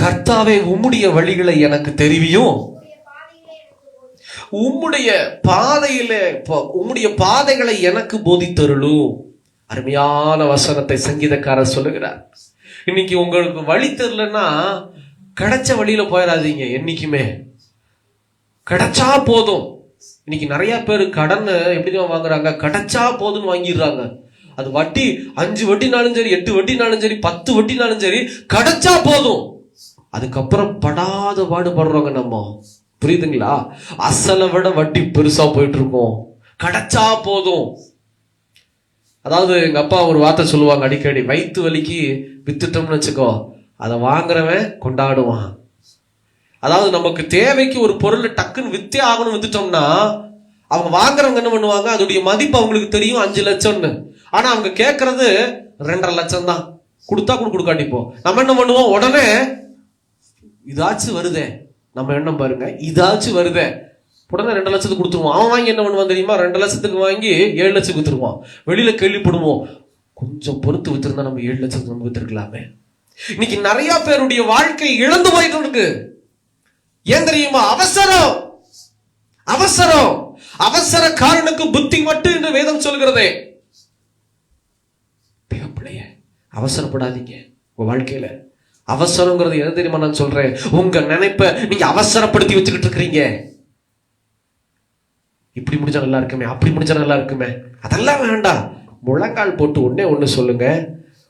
கர்த்தாவே, உம்முடைய வழிகளை எனக்கு தெரிவியும், உம்முடைய பாதைகளை எனக்கு போதித்தருளும். அருமையான வசனத்தை சங்கீதக்காரர் சொல்லுகிறார். இன்னைக்கு உங்களுக்கு வழி தெரியலன்னா கிடைச்ச வழியில போயிடாதீங்க. என்னைக்குமே கிடைச்சா போதும். இன்னைக்கு நிறைய பேர் கடன் எப்படி வாங்குறாங்க? கிடைச்சா போதும்னு வாங்கிடுறாங்க. அது வட்டி 5 வட்டினாலும் சரி, 8 வட்டினாலும் சரி, 10 வட்டினாலும் சரி, கிடைச்சா போதும். அதுக்கப்புறம் படாத பாடுபடுறவங்க நம்ம. புரியுதுங்களா? அசலை விட வட்டி பெருசா போயிட்டு இருக்கோம். கிடைச்சா போதும். அதாவது எங்க அப்பா ஒரு வார்த்தை சொல்லுவாங்க அடிக்கடி, வயிற்று வலிக்கு வித்துட்டோம்னு வச்சுக்கோ, அதை வாங்குறவன் கொண்டாடுவான். அதாவது நமக்கு தேவைக்கு ஒரு பொருள் டக்குன்னு வித்தே ஆகணும் வித்துட்டோம்னா அவங்க வாங்குறவங்க என்ன பண்ணுவாங்க, அதோடைய மதிப்பு அவங்களுக்கு தெரியும் 5 லட்சம்னு. ஆனா அவங்க கேட்கறது 2.5 லட்சம் தான். கொடுத்தா கொடுக்காட்டிப்போம். நம்ம என்ன பண்ணுவோம், உடனே இதாச்சும் வருதே, நம்ம எண்ணம் பாருங்க, இதாச்சும் வருதே, உடனே 2 லட்சத்துக்கு கொடுத்துருவோம். அவன் வாங்கி என்ன பண்ணுவான் தெரியுமா, 2 லட்சத்துக்கு வாங்கி 7 லட்சத்துக்கு வித்துருவான். வெளியில கேள்விப்படுவோம், கொஞ்சம் பொறுத்து வித்துருந்தா நம்ம 7 லட்சத்துக்கு நம்ம வித்துருக்கலாமே. இன்னைக்கு நிறைய பேருடைய வாழ்க்கை இழந்து போயிட்டு இருக்கு. ஏன் தெரியுமா, அவசரம். அவசரம் அவசரக்காரனுக்கு புத்தி மட்டும் என்று வேதம் சொல்கிறதே. பிள்ளைய அவசரப்படாதீங்க. உங்க வாழ்க்கையில அவசரங்கிறது எது தெரியுமா நான் சொல்றேன், உங்க நினைப்ப நீங்க அவசரப்படுத்தி வச்சுக்கிட்டு இருக்கிறீங்க. இப்படி முடிஞ்சா நல்லா இருக்குமே, அப்படி முடிஞ்சா நல்லா இருக்குமே, அதெல்லாம் வேண்டாம். முழங்கால் போட்டு ஒண்ணு சொல்லுங்க,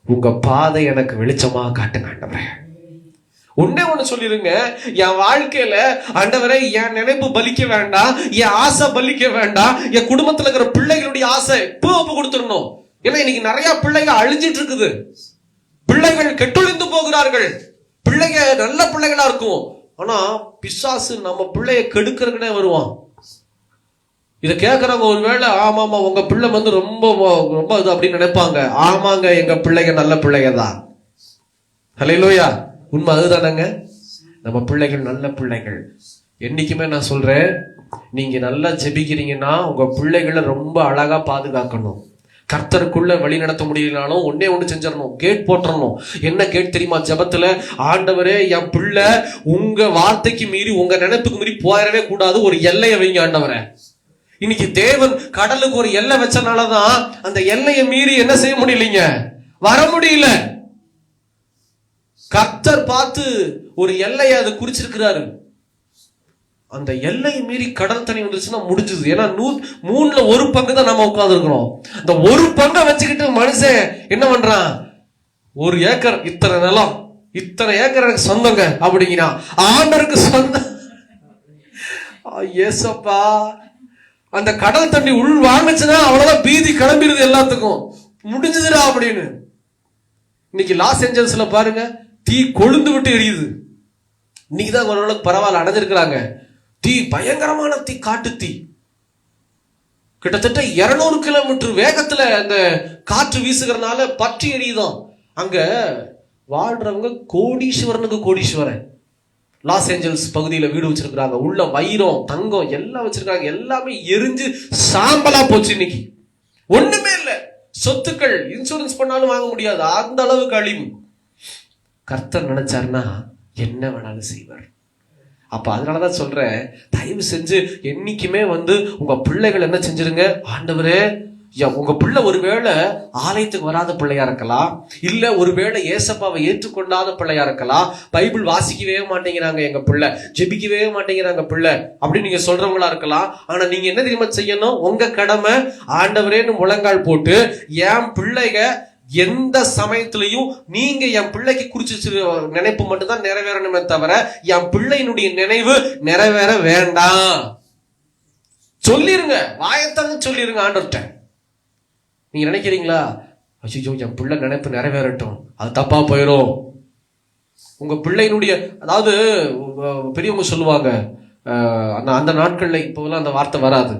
உங்க பாதை எனக்கு வெளிச்சமா காட்டுங்க ஆண்டவரே. ஒண்ணு சொல்லிருங்க, என் வாழ்க்கையில ஆண்டவரே என் நினைப்பு பலிக்க வேண்டாம், என் ஆசை பலிக்க வேண்டாம், என் குடும்பத்துல இருக்கிற பிள்ளைகளுடைய ஆசை இப்போ கொடுத்துடணும். ஏன்னா இன்னைக்கு நிறைய பிள்ளைகள் அழிஞ்சிட்டு இருக்குது. பிள்ளைகள் கெட்டொழிந்து போகிறார்கள். பிள்ளைங்க நல்ல பிள்ளைகளா இருக்கும், ஆனா பிசாசு நம்ம பிள்ளைய கெடுக்கிறதுனே வருவான். இதை கேட்கறவங்க ஒருவேளை ஆமாமா உங்க பிள்ளை ரொம்ப ரொம்ப இது அப்படின்னு நினைப்பாங்க. ஆமாங்க, எங்க பிள்ளைங்க நல்ல பிள்ளைங்க தான். ஹல்லேலூயா. உண்மை அதுதானங்க, நம்ம பிள்ளைகள் நல்ல பிள்ளைகள். என்னைக்குமே நான் சொல்றேன், நீங்க நல்லா ஜெபிக்கிறீங்கன்னா உங்க பிள்ளைகளை ரொம்ப அழகா பாதுகாக்கணும். கர்த்தருக்குள்ள வழி நடத்த முடியலனாலும் ஒண்ணு செஞ்சிடணும், கேட் போட்டுறணும். என்ன கேட் தெரியுமா, ஜெபத்துல, ஆண்டவரே என் பிள்ளை உங்க வார்த்தைக்கு மீறி உங்க நினைப்புக்கு மீறி போயிடவே கூடாது, ஒரு எல்லையை வைங்க ஆண்டவரே. இன்னைக்கு தேவன் கடலுக்கு ஒரு எல்லை வச்சனாலதான் அந்த எல்லையை மீறி என்ன செய்ய முடியலீங்க, வர முடியல. கர்த்தர் பார்த்து ஒரு எல்லையை அது குறிச்சிருக்கிறாரு. அந்த எல்லையை மீறி கடல் தண்ணி வந்துருச்சுன்னா முடிஞ்சது. ஏன்னா 3ல் 1 பங்கு தான் நம்ம உட்கார்ந்து இருக்கிறோம். அந்த 1 பங்கை வச்சுக்கிட்டு மனுஷன் என்ன பண்றான், 1 ஏக்கர் இத்தனை நிலம், இத்தனை ஏக்கர் எனக்கு சொந்தங்க அப்படிங்கிறா. ஆண்டருக்கு சொந்தம் ஏசப்பா. அந்த கடல் தண்ணி உள் வாங்குச்சுன்னா அவ்வளவுதான், பீதி கிளம்பிடுது எல்லாத்துக்கும், முடிஞ்சதுடா அப்படின்னு. இன்னைக்கு லாஸ் ஏஞ்சல்ஸ்ல பாருங்க, தீ கொழுந்து விட்டு எரியுது. இன்னைக்குதான் ஓரளவுக்கு பரவாயில்ல, அடைஞ்சிருக்கிறாங்க. தீ பயங்கரமான தீ, காட்டு தீ. கிட்டத்தட்ட 200 கிலோமீட்டர் வேகத்துல அந்த காற்று வீசுகிறதுனால பற்றி எரியுதான். அங்க வாழ்றவங்க கோடீஸ்வரனுக்கு கோடீஸ்வரன். லாஸ் ஏஞ்சல்ஸ் பகுதியில வீடு வச்சிருக்கிறாங்க, உள்ள வைரம் தங்கம் எல்லாம் வச்சிருக்காங்க. எல்லாமே எரிஞ்சு சாம்பலா போச்சு. இன்னைக்கு ஒண்ணுமே இல்ல. சொத்துக்கள் இன்சூரன்ஸ் பண்ணாலும் வாங்க முடியாது, அந்த அளவுக்கு அழிவு. கர்த்தர் நினைச்சாருன்னா என்ன வேணாலும் செய்வார். அப்ப அதனாலதான் சொல்றேன், தயவு செஞ்சு என்னைக்குமே உங்க பிள்ளைகள் என்ன செஞ்சிருங்க, ஆண்டவரே உங்க பிள்ளை ஒருவேளை ஆலயத்துக்கு வராத பிள்ளையா இருக்கலாம், இல்ல ஒருவேளை ஏசப்பாவை ஏற்றுக்கொண்டாத பிள்ளையா இருக்கலாம், பைபிள் வாசிக்கவே மாட்டேங்கிறாங்க எங்க பிள்ளை, ஜெபிக்கவே மாட்டேங்கிறாங்க பிள்ளை அப்படின்னு நீங்க சொல்றவங்களா இருக்கலாம். ஆனா நீங்க என்ன தெரியுமா செய்யணும், உங்க கடமை ஆண்டவரேன்னு முழங்கால் போட்டு, என் பிள்ளைங்க எந்த சமயத்திலையும் நீங்க என் பிள்ளைக்கு குறிச்சு நினைப்பு மட்டும்தான் நிறைவேறணுமே தவிர என் பிள்ளையினுடைய நினைவு நிறைவேற வேண்டாம் சொல்லிருங்க. வாயத்தாங்க சொல்லிருங்க ஆண்டவர்கிட்ட. நீங்க நினைக்கிறீங்களா, ஐயோ என் பிள்ளை நினைப்பு நிறைவேறட்டும், அது தப்பா போயிடும். உங்க பிள்ளையினுடைய, அதாவது பெரியவங்க சொல்லுவாங்க, அந்த நாட்கள்ல இப்போலாம் அந்த வார்த்தை வராது.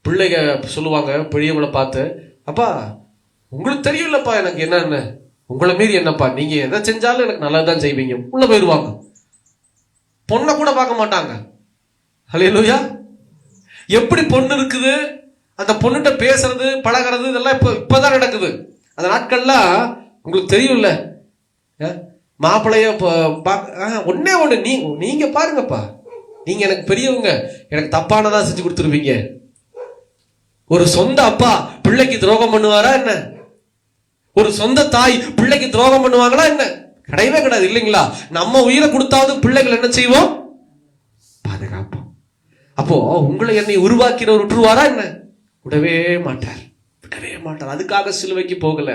பிள்ளைங்க சொல்லுவாங்க பெரியவங்களை பார்த்து, அப்பா உங்களுக்கு தெரியும்லப்பா எனக்கு என்னன்னு, உங்களை மீறி என்னப்பா, நீங்க எதை செஞ்சாலும் எனக்கு நல்லதுதான் செய்வீங்க, உள்ள போயிடுவாங்க. பொண்ணை கூட பார்க்க மாட்டாங்க. ஹல்லேலூயா. எப்படி பொண்ணு இருக்குது, அந்த பொண்ணுகிட்ட பேசுறது பழகிறது இதெல்லாம் இப்பதான் நடக்குது. அந்த நாட்கள்லாம் உங்களுக்கு தெரியும்ல, மாப்பிள்ளைய ஒண்ணு நீங்க பாருங்கப்பா, நீங்க எனக்கு பெரியவங்க, எனக்கு தப்பானதா செஞ்சு கொடுத்துருவீங்க. ஒரு சொந்த அப்பா பிள்ளைக்கு துரோகம் பண்ணுவாரா என்ன? ஒரு சொந்த தாய் பிள்ளைக்கு துரோகம் பண்ணுவாங்களா என்ன? கிடையவே கிடையாது இல்லைங்களா? நம்ம உயிரை கொடுத்தாவது பிள்ளைகள் என்ன செய்வோம், பாதுகாப்போம். அப்போ உங்களை என்னை உருவாக்கினவர் விட்டுருவாரா என்ன? விடவே மாட்டார், விடவே மாட்டார். அதுக்காக சிலுவைக்கு போகல.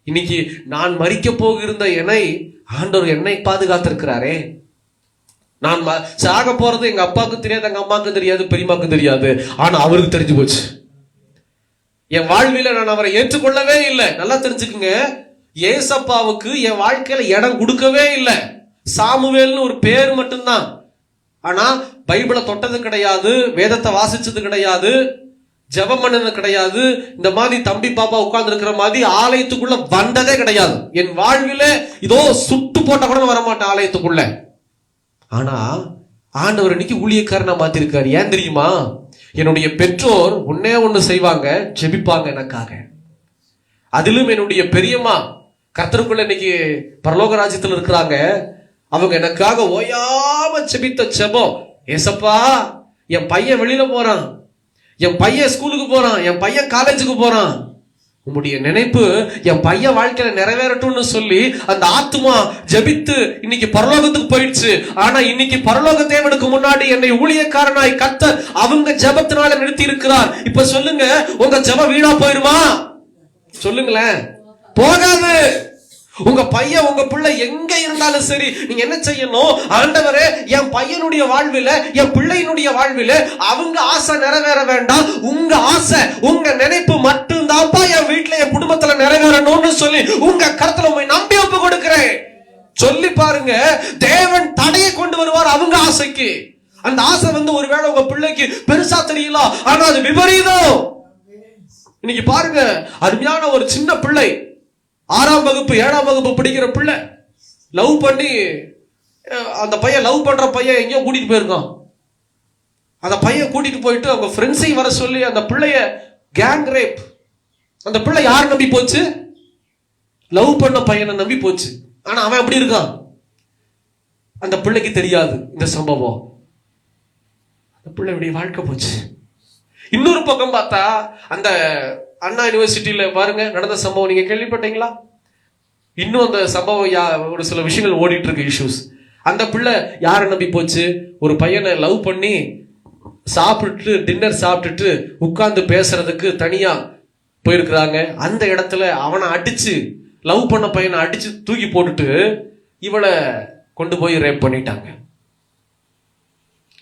இன்னைக்கு நான் மரிக்க போகிருந்த என்னை ஆண்டவர் என்னை பாதுகாத்திருக்கிறாரே. நான் சாக போறது எங்க அப்பாவுக்கு தெரியாது, எங்க அம்மாவுக்கு தெரியாது, பெரியமாவுக்கு தெரியாது, ஆனா அவருக்கு தெரிஞ்சு போச்சு. என் வாழ்வில நான் அவரை ஏற்றுக்கொள்ளவே இல்லை. நல்லா தெரிஞ்சுக்குங்க, ஏசப்பாவுக்கு என் வாழ்க்கையில இடம் கொடுக்கவே இல்லை. சாமுவேல்னு ஒரு பேர் மட்டும்தான். ஆனா பைபிளை தொட்டது கிடையாது, வேதத்தை வாசிச்சது கிடையாது, ஜெபம் பண்ணது கிடையாது. இந்த மாதிரி தம்பி பாப்பா உட்கார்ந்து இருக்கிற மாதிரி ஆலயத்துக்குள்ள வந்ததே கிடையாது. என் வாழ்வில இதோ சுட்டு போட்ட கூட வரமாட்டேன் ஆலயத்துக்குள்ள. ஆனா ஆண்டவர் இன்னைக்கு ஊழியக்காரனா மாத்திருக்காரு. ஏன் தெரியுமா? என்னுடைய பெற்றோர் ஒன்னே ஒண்ணு செய்வாங்க, ஜெபிப்பாங்க எனக்காக. அதிலும் என்னுடைய பெரியம்மா கர்த்தருக்குள்ள இன்னைக்கு பரலோக ராஜ்யத்தில் இருக்கிறாங்க. அவங்க எனக்காக ஓயாம ஜெபித்த ஜெபம், ஏசப்பா என் பையன் வெளியில போறான், என் பையன் ஸ்கூலுக்கு போறான், என் பையன் காலேஜுக்கு போறான், உம்முடைய நினைப்பு என் பையன் வாழ்க்கையில நிறைவேறட்டும்னு சொல்லி அந்த ஆத்துமா ஜெபித்து இன்னைக்கு பரலோகத்துக்கு போயிடுச்சு. ஆனா இன்னைக்கு பரலோக தேவனுக்கு முன்னாடி என்னை ஊழியக்காரனாய் கர்த்தர் அவங்க ஜெபத்தினால நிறுத்தி இருக்கிறார். இப்ப சொல்லுங்க, உங்க ஜெபம் வீணா போயிருமா? சொல்லுங்களேன், போகாது. உங்க பையன் உங்க பிள்ளை எங்க இருந்தாலும் சரி, நீங்க என்ன செய்யணும்? ஆண்டவரே என் பையனுடைய வாழ்வில, என் பிள்ளையினுடைய வாழ்வில அவங்க ஆசை நிறைவேற வேண்டாம், உங்க ஆசை உங்க நினைப்பு மட்டும்தான்ப்பா என் வீட்டுல என் குடும்பத்துல நிறைவேறணும்னு சொல்லி உங்க கருத்துல உண்மை நம்பி ஒப்பு கொடுக்கிறேன். சொல்லி பாருங்க, தேவன் தடையை கொண்டு வருவார் அவங்க ஆசைக்கு. அந்த ஆசை ஒருவேளை உங்க பிள்ளைக்கு பெருசா தெரியல, ஆனா அது விபரீதம். இன்னைக்கு பாருங்க, அருமையான ஒரு சின்ன பிள்ளை, 6ஆம் வகுப்பு 7ஆம் வகுப்பு படிக்கிற பிள்ளை, லவ் பண்ணி அந்த பையன் லவ் பண்ற பையன் எங்கேயோ கூட்டிட்டு போயிருக்கான். அந்த பையன் கூட்டிட்டு போயிட்டு அவங்க ஃப்ரெண்ட்ஸையும் வர சொல்லி அந்த பிள்ளைய கேங் ரேப். அந்த பிள்ளை யார் நம்பி போச்சு? லவ் பண்ண பையனை நம்பி போச்சு. ஆனா அவன் எப்படி இருக்கான்? அந்த பிள்ளைக்கு தெரியாது இந்த சம்பவம். அந்த பிள்ளையுடைய வாழ்க்கை போச்சு. இன்னொரு பக்கம் பார்த்தா அந்த அண்ணா யூனிவர்சிட்டியில பாருங்க நடந்த சம்பவம் நீங்க கேள்விப்பட்டீங்களா? இன்னும் அந்த சம்பவம் ஒரு சில விஷயங்கள் ஓடிட்டு இருக்கு, இஷ்யூஸ். அந்த பிள்ளை யாரை நம்பி போச்சு? ஒரு பையனை லவ் பண்ணி சாப்பிட்டுட்டு டின்னர் சாப்பிட்டுட்டு உட்கார்ந்து பேசுறதுக்கு தனியா போயிருக்கிறாங்க. அந்த இடத்துல அவனை அடிச்சு, லவ் பண்ண பையனை அடிச்சு தூக்கி போட்டுட்டு இவளை கொண்டு போய் ரேப் பண்ணிட்டாங்க.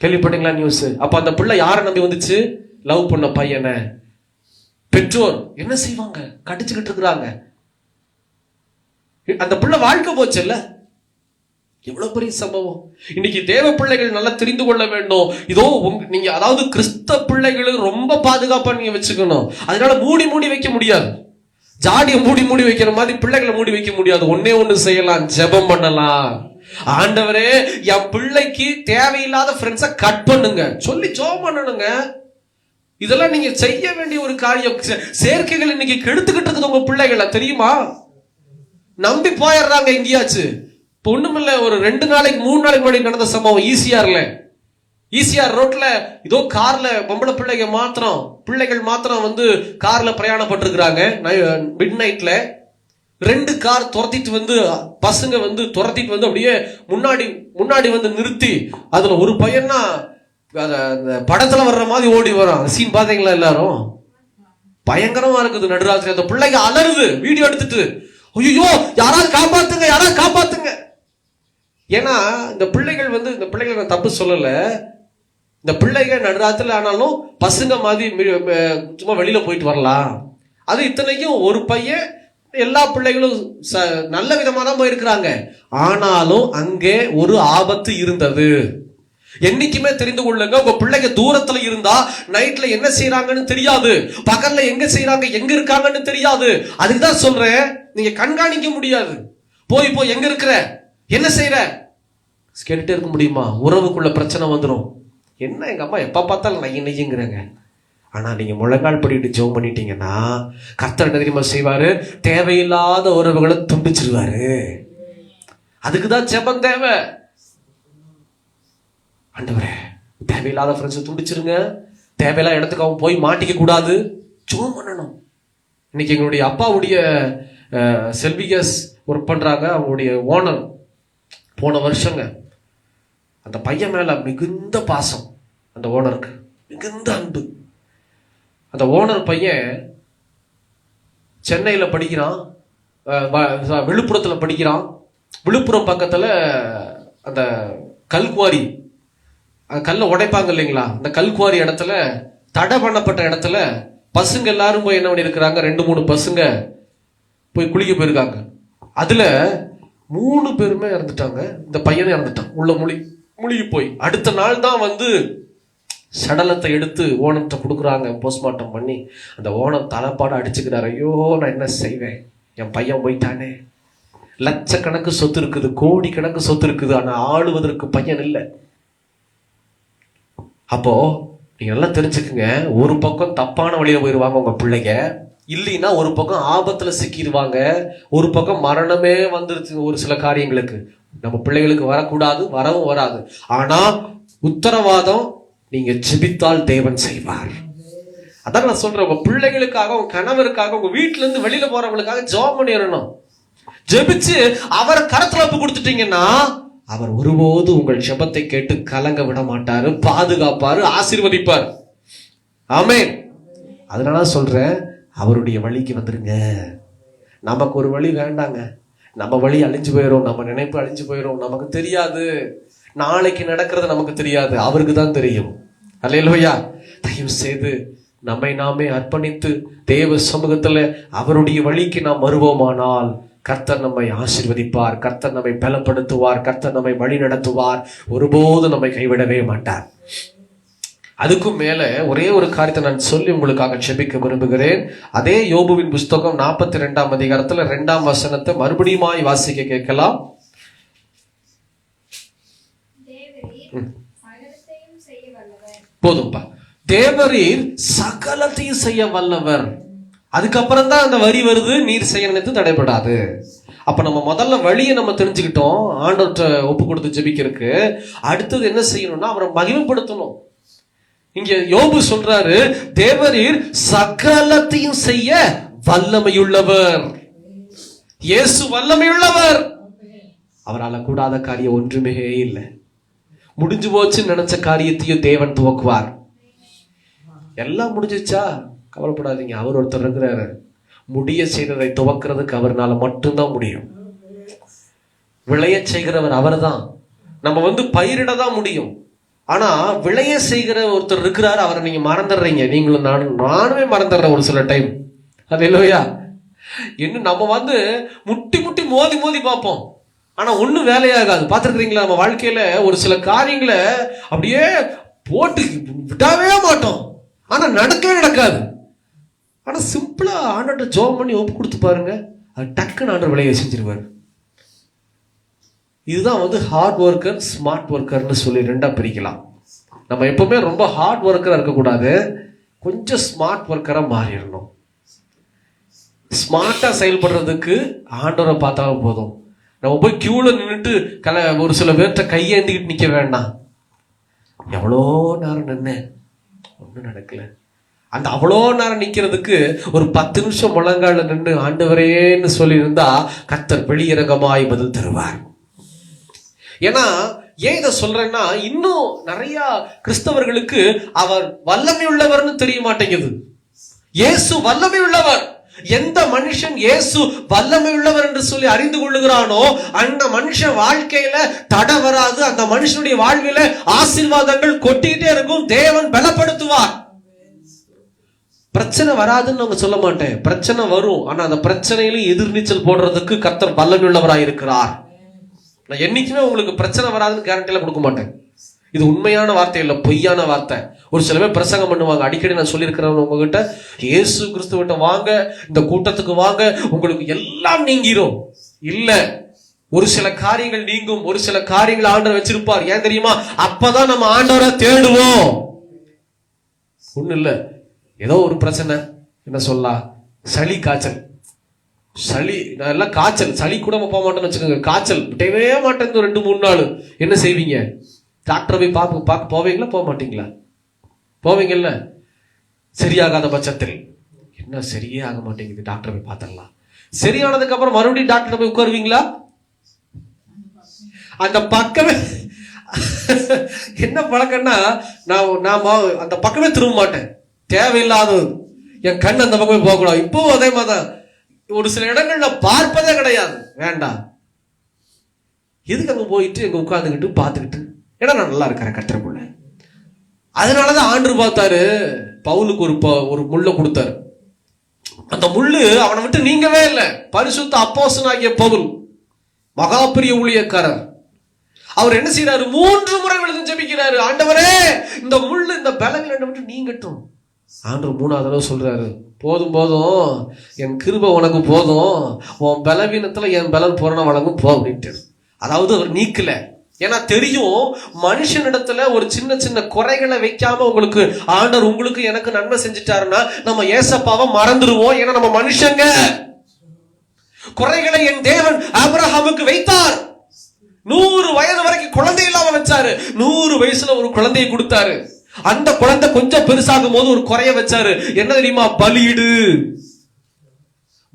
கேள்விப்பட்டீங்களா நியூஸ்? அப்ப அந்த பிள்ளை யாரை நம்பி வந்துச்சு? லவ் பண்ண பையனை. பெற்றோர் என்ன செய்வாங்க? கடிச்சுக்கிட்டு இருக்கிறாங்க. அந்த பிள்ளை வாழ்க்கை போச்சு இல்ல? எவ்வளவு பெரிய சம்பவம். இன்னைக்கு தேவ பிள்ளைகள் நல்லா தெரிந்து கொள்ள வேண்டும். இதோ நீங்க அதாவது கிறிஸ்தவ பிள்ளைகளுக்கு ரொம்ப பாதுகாப்பா நீங்க வச்சுக்கணும். அதனால மூடி வைக்க முடியாது. ஜாடியை மூடி வைக்கிற மாதிரி பிள்ளைகளை மூடி வைக்க முடியாது. ஒன்னே ஒண்ணு செய்யலாம், ஜெபம் பண்ணலாம். ஆண்டவரே என் பிள்ளைக்கு தேவையில்லாத ஃப்ரெண்ட்ஸை கட் பண்ணுங்க சொல்லி ஜெபம் பண்ணணுங்க. இதெல்லாம் நீங்க செய்ய வேண்டிய ஒரு காரியம். சேர்க்கைகள் இன்னைக்கு கெடுத்துக்கிட்டு இருக்குது உங்க பிள்ளைகளை, தெரியுமா? நம்பி போயிடுறாங்க எங்கேயாச்சு. ஒண்ணுமில்ல, ஒரு 2 நாளைக்கு 3 நாளைக்கு முன்னாடி நடந்த சம்பவம் ஈசிஆர் ரோட்ல இதோ கார்ல பொம்பளை பிள்ளைகள் மாத்திரம் கார்ல பிரயாணப்பட்டிருக்கிறாங்க. மிட் நைட்ல 2 கார் துரத்திட்டு பசங்க துரத்திட்டு அப்படியே முன்னாடி நிறுத்தி, அதுல ஒரு பையன்னா படத்துல வர்ற மாதிரி ஓடி வரும். சீன் பாத்தீங்களா? எல்லாரும் பயங்கரமா இருக்குது. நடுராத்திரி அந்த பிள்ளைங்க அலறுது, வீடியோ எடுத்துட்டு, ஐயோ யாராவது காப்பாத்துங்க. ஏன்னா இந்த பிள்ளைகள் இந்த பிள்ளைகளை நான் தப்பு சொல்லல. இந்த பிள்ளைகள் நடுராத்திரில ஆனாலும் பசங்க மாதிரி சும்மா வெளியில போயிட்டு வரலாம். அது இத்தனைக்கும் ஒரு பையன், எல்லா பிள்ளைகளும் நல்ல விதமா தான் போயிருக்கிறாங்க. ஆனாலும் அங்கே ஒரு ஆபத்து இருந்தது. என்னைக்குமே தெரிந்து கொள்ளுங்க, உங்க பிள்ளைங்க தூரத்துல இருந்தா நைட்ல என்ன செய்யறாங்கன்னு தெரியாது, பகல்ல எங்க செய்யறாங்க, எங்க இருக்காங்கன்னு தெரியாது. அதுக்குதான் சொல்றேன், நீங்க கண்காணிக்க முடியாது. போய் எங்க இருக்கிற, என்ன செய்யற கேட்டுட்டே இருக்க முடியுமா? உறவுக்குள்ள பிரச்சனை வந்துடும். என்ன எங்க அம்மா எப்ப பார்த்தாலும் நெய்யுங்கிறாங்க. ஆனா நீங்க முழங்கால் படிட்டு ஜெபம் பண்ணிட்டீங்கன்னா கர்த்தர் என்ன தெரியுமா செய்வாரு? தேவையில்லாத உறவுகளை துண்டிச்சிருவாரு. அதுக்குதான் ஜெபம் தேவை. ஆண்டவரே தேவையில்லாத ஃப்ரெண்ட்ஸை துண்டிச்சிருங்க, தேவையில்லாத இடத்துக்கு அவன் போய் மாட்டிக்க கூடாது, ஜெபம் பண்ணணும். இன்னைக்கு எங்களுடைய அப்பாவுடைய செல்விகஸ் ஒர்க் பண்றாங்க. அவங்களுடைய ஓனர் போன வருஷங்க அந்த பையன் மேல மிகுந்த பாசம், அந்த ஓனருக்கு மிகுந்த அன்பு. அந்த ஓனர் பையன் சென்னையில படிக்கிறான், விழுப்புரத்துல படிக்கிறான். விழுப்புரம் பக்கத்துல அந்த கல்குவாரி, கல்லை உடைப்பாங்க இல்லைங்களா, அந்த கல்குவாரி இடத்துல தடை பண்ணப்பட்ட இடத்துல பசங்க எல்லாரும் போய் என்ன பண்ணி இருக்கிறாங்க, 2-3 பசங்க போய் குளிக்க போயிருக்காங்க. அதுல 3 பேருமே இறந்துட்டாங்க. இந்த பையனும் இறந்துட்டான், உள்ள முழுகி போய். அடுத்த நாள் தான் வந்து சடலத்தை எடுத்து ஓனர்கிட்ட கொடுக்குறாங்க. போஸ்ட்மார்ட்டம் பண்ணி அந்த ஓனர் தலைப்பாடு அடிச்சுக்கிறாரு. ஐயோ நான் என்ன செய்வேன், என் பையன் போயிட்டானே. லட்சக்கணக்கு சொத்து இருக்குது, கோடி கணக்கு சொத்து இருக்குது, ஆனா ஆளுவதற்கு பையன் இல்லை. அப்போ நீங்க நல்லா தெரிஞ்சுக்குங்க, ஒரு பக்கம் தப்பான வழியில போயிடுவாங்க உங்க பிள்ளைங்க, இல்லைன்னா ஒரு பக்கம் ஆபத்துல சிக்கிடுவாங்க, ஒரு பக்கம் மரணமே வந்துருச்சு. ஒரு சில காரியங்களுக்கு நம்ம பிள்ளைகளுக்கு வரக்கூடாது, வரவும் வராது. ஆனா உத்தரவாதம், நீங்க ஜெபித்தால் தேவன் செய்வார். அதான் நான் சொல்றேன், உங்க பிள்ளைகளுக்காக, உங்க கணவருக்காக, உங்க வீட்டுல இருந்து வெளியில போறவங்களுக்காக ஜெபம் பண்ணிடணும். ஜெபிச்சு அவரை கரத்துல ஒப்பு கொடுத்துட்டீங்கன்னா அவர் ஒருபோது உங்கள் ஜெபத்தை கேட்டு கலங்க விட மாட்டாரு, பாதுகாப்பாரு, ஆசீர்வதிப்பார். ஆமென். அதனால சொல்றேன், அவருடைய வழிக்கு வந்துருங்க. நமக்கு ஒரு வழி வேண்டாங்க, நம்ம வழி அழிஞ்சு போயிடும், நம்ம நினைப்பு அழிஞ்சு போயிடும். நமக்கு தெரியாது, நாளைக்கு நடக்கிறது நமக்கு தெரியாது, அவருக்கு தான் தெரியும். அல்லேலூயா. தயவு செய்து நம்மை நாமே அர்ப்பணித்து தேவ சமூகத்துல அவருடைய வழிக்கு நாம் வருவோமானால் கர்த்தர் நம்மை ஆசீர்வதிப்பார், கர்த்தர் நம்மை பலப்படுத்துவார், கர்த்தர் நம்மை வழி நடத்துவார், ஒருபோது நம்மை கைவிடவே மாட்டார். அதுக்கும் மேல ஒரே ஒரு காரியத்தை நான் சொல்லி உங்களுக்காக ஜெபிக்க விரும்புகிறேன். அதே யோபுவின் புஸ்தகம் 42ஆம் அதிகாரத்துல 2ஆம் வசனத்தை மறுபடியுமாய் வாசிக்க கேட்கலாம். போதும்பா. தேவரீர் சகலத்தையும் செய்ய வல்லவர். அதுக்கப்புறம் தான் அந்த வரி வருது, நீர் செய்ய நினைத்து தடைபடாது. அப்ப நம்ம முதல்ல வழியை நம்ம தெரிஞ்சுக்கிட்டோம், ஆண்டவர்கிட்ட ஒப்பு கொடுத்து ஜெபிக்கிறதுக்கு. அடுத்தது என்ன செய்யணும்னா அவரை மகிமைப்படுத்தணும். இங்க யோபு சொல்றாரு, தேவரீர் சகலத்தையும் செய்ய வல்லமையுள்ளவர். இயேசு வல்லமையுள்ளவர். அவரால் கூடாத காரியம் ஒன்றுமே இல்லை. முடிஞ்சு போச்சுன்னு நினைச்ச காரியத்தையும் தேவன் துவக்குவார். எல்லாம் முடிஞ்சிச்சா கவலைப்படாதீங்க, அவர் ஒருத்தர் இருக்கிறாரு. முடிய செய்ததை துவக்கிறதுக்கு அவர்னால மட்டும்தான் முடியும். விளைய செய்கிறவர் அவர் தான். நம்ம வந்து பயிரிட தான் முடியும், ஆனா விளைய செய்கிற ஒருத்தர் இருக்கிறாரு, அவரை நீங்க மறந்துடுறீங்க. நீங்களும் நானுமே மறந்துடுறேன் ஒரு சில டைம். அது இல்லையா? இன்னும் நம்ம வந்து முட்டி முட்டி மோதி மோதி பார்ப்போம், ஆனா ஒன்னும் வேலையாகாது. பார்த்துருக்கிறீங்களா? நம்ம வாழ்க்கையில ஒரு சில காரியங்களை அப்படியே போட்டு விடவே மாட்டோம், ஆனா நடக்கவே நடக்காது. ஆனா சிம்பிளா ஆண்டவர்கிட்ட ஜெபம் பண்ணி ஒப்பு கொடுத்து பாருங்க, அது டக்குன்னு ஆண்டவர் விளைய செஞ்சிருவாரு. இதுதான் வந்து ஹார்ட் ஒர்க்கர், ஸ்மார்ட் ஒர்க்கர்னு சொல்லி ரெண்டா பிரிக்கலாம். நம்ம எப்பவுமே ரொம்ப ஹார்ட் ஒர்க்கரா இருக்கக்கூடாது, கொஞ்சம் ஸ்மார்ட் ஒர்க்கரா மாறிடணும். ஸ்மார்ட்டா செயல்படுறதுக்கு ஆண்டவரை பார்த்தாலும் போதும். நம்ம போய் கியூல நின்றுட்டு ஒரு சில பேர்கிட்ட கையேந்திக்கிட்டு நிக்க வேண்டாம். எவ்வளோ நேரம் நின்னேன், ஒன்றும் நடக்கல. அந்த அவ்வளோ நேரம் நிக்கிறதுக்கு ஒரு 10 நிமிஷம் முழங்கால நின்று ஆண்டவரேன்னு சொல்லி இருந்தா கர்த்தர் வெளியிறங்கமாய் பதில் தருவார். ஏன்னா ஏன் இதை சொல்றேன்னா, இன்னும் நிறைய கிறிஸ்தவர்களுக்கு அவர் வல்லமை உள்ளவர்னு தெரிய மாட்டேங்குது. இயேசு வல்லமை உள்ளவர். எந்த மனுஷன் இயேசு வல்லமை உள்ளவர் என்று சொல்லி அறிந்து கொள்ளுகிறானோ அந்த மனுஷன் வாழ்க்கையில தடை வராது, அந்த மனுஷனுடைய வாழ்க்கையில ஆசீர்வாதங்கள் கொட்டிக்கிட்டே இருக்கும், தேவன் பலப்படுத்துவார். பிரச்சனை வராதுன்னு அவங்க சொல்ல மாட்டேன், பிரச்சனை வரும், ஆனா அந்த பிரச்சனையிலும் எதிர்நீச்சல் போடுறதுக்கு கர்த்தர் வல்லமை உள்ளவராய் இருக்கிறார். நான் என்னைக்குமே உங்களுக்கு பிரச்சனை வராதுன்னு கேரண்டில கொடுக்க மாட்டேன். இது உண்மையான வார்த்தை இல்லை, பொய்யான வார்த்தை. ஒரு சில பேர் பிரசங்கம் பண்ணுவாங்க, அடிக்கடி நான் சொல்லியிருக்கிறேன் உங்ககிட்ட, இயேசு கிறிஸ்துவிட்ட வாங்க, இந்த கூட்டத்துக்கு வாங்க, உங்களுக்கு எல்லாம் நீங்கிரும். இல்ல, ஒரு சில காரியங்கள் நீங்கும், ஒரு சில காரியங்கள் ஆண்டவர் வச்சிருப்பார். ஏன் தெரியுமா? அப்பதான் நம்ம ஆண்டவரை தேடுவோம். ஒண்ணு இல்ல, ஏதோ ஒரு பிரச்சனை, என்ன சொல்லலாம், சளி காய்ச்சல், சளி நான் எல்லாம் காய்ச்சல், சளி கூட போக மாட்டேன்னு வச்சுக்கோங்க, காய்ச்சல் விட்டவே மாட்டேன் 2-3 நாள். என்ன செய்வீங்க? டாக்டரை போய் பார்க்க போவீங்களா, போக மாட்டீங்களா? போவீங்கல்ல. சரியாகாத பட்சத்தில், என்ன சரியே ஆக மாட்டேங்குது, டாக்டரை போய் பார்த்துடலாம். சரியானதுக்கு அப்புறம் மறுபடியும் டாக்டரை போய் உட்காருவீங்களா? அந்த பக்கமே என்ன பழக்கம்னா, நான் அந்த பக்கமே திரும்ப மாட்டேன். தேவையில்லாதது, என் கண் அந்த பக்கமே போகக்கூடாது. இப்பவும் அதே மாதிரிதான். ஒரு சில இடங்கள்ல பார்ப்பதே கிடையாது, வேண்டாம். எதுக்கு அங்க போயிட்டு எங்க உட்கார்ந்துக்கிட்டு பார்த்துக்கிட்டு, ஏன்னா நான் நல்லா இருக்கிறேன் கர்த்தருக்குள்ள. அதனாலதான் ஆண்டவர் பார்த்தாரு, பவுலுக்கு ஒரு முள்ள கொடுத்தாரு. அந்த முள்ளு அவனை விட்டு நீங்கவே இல்லை. பரிசுத்த அப்போஸ்தலனாகிய பவுல், மகா பெரிய ஊழியக்காரர், அவர் என்ன செய்யறாரு? 3 முறை விழுந்து ஜெபிக்கிறாரு, ஆண்டவரே இந்த முள்ளு, இந்த பலவீனம் என்னை விட்டு நீங்கட்டும். ஆண்டவர் 3ஆவது தடவை சொல்றாரு, போதும் போதும், என் கிருபை உனக்கு போதும், உன் பலவீனத்துல என் பலன் பூரண வழங்கும் போ அப்படின்ட்டு. அதாவது அவர் நீக்கல. ஏன்னா தெரியும், மனுஷனிடத்துல ஒரு சின்ன சின்ன குறைகளை வைக்காம உங்களுக்கு ஆண்டவர் உங்களுக்கு எனக்கு நன்மை செஞ்சுட்டாருன்னா நம்ம ஏசப்பாவை மறந்துடுவோம். ஏன்னா நம்ம மனுஷங்க. குறைகளை என் தேவன் ஆபிரகாமுக்கு வைத்தார். 100 வயது வரைக்கும் குழந்தை இல்லாம வச்சாரு. 100 வயசுல ஒரு குழந்தையை கொடுத்தாரு. அந்த குழந்தை கொஞ்சம் பெருசாகும் போது ஒரு குறைய வச்சாரு. என்ன தெரியுமா? பலியிடு.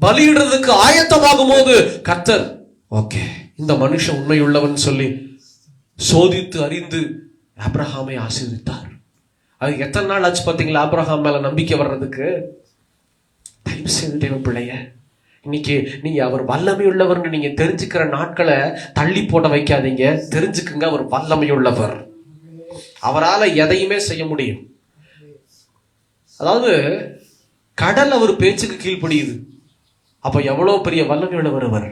பலியிடுறதுக்கு ஆயத்தமாகும் போது கர்த்தர் ஓகே, இந்த மனுஷன் உண்மையுள்ளவன் சொல்லி சோதித்து அறிந்து ஆபிரகாமை ஆசீர்வதித்தார். அது எத்தனை நாள் ஆச்சு பாத்தீங்களா ஆபிரகாம் மேல நம்பிக்கை வர்றதுக்கு? தயவு செய்து தேவ பிள்ளைய, இன்னைக்கு நீங்க அவர் வல்லமை உள்ளவர்னு நீங்க தெரிஞ்சுக்கிற நாட்களை தள்ளி போட வைக்காதீங்க. தெரிஞ்சுக்குங்க, அவர் வல்லமை உள்ளவர். அவரால் எதையுமே செய்ய முடியும். அதாவது கடல் அவர் பேச்சுக்கு கீழ்ப்படியுது. அப்ப எவ்வளவு பெரிய வல்லமை உள்ளவர் அவர்.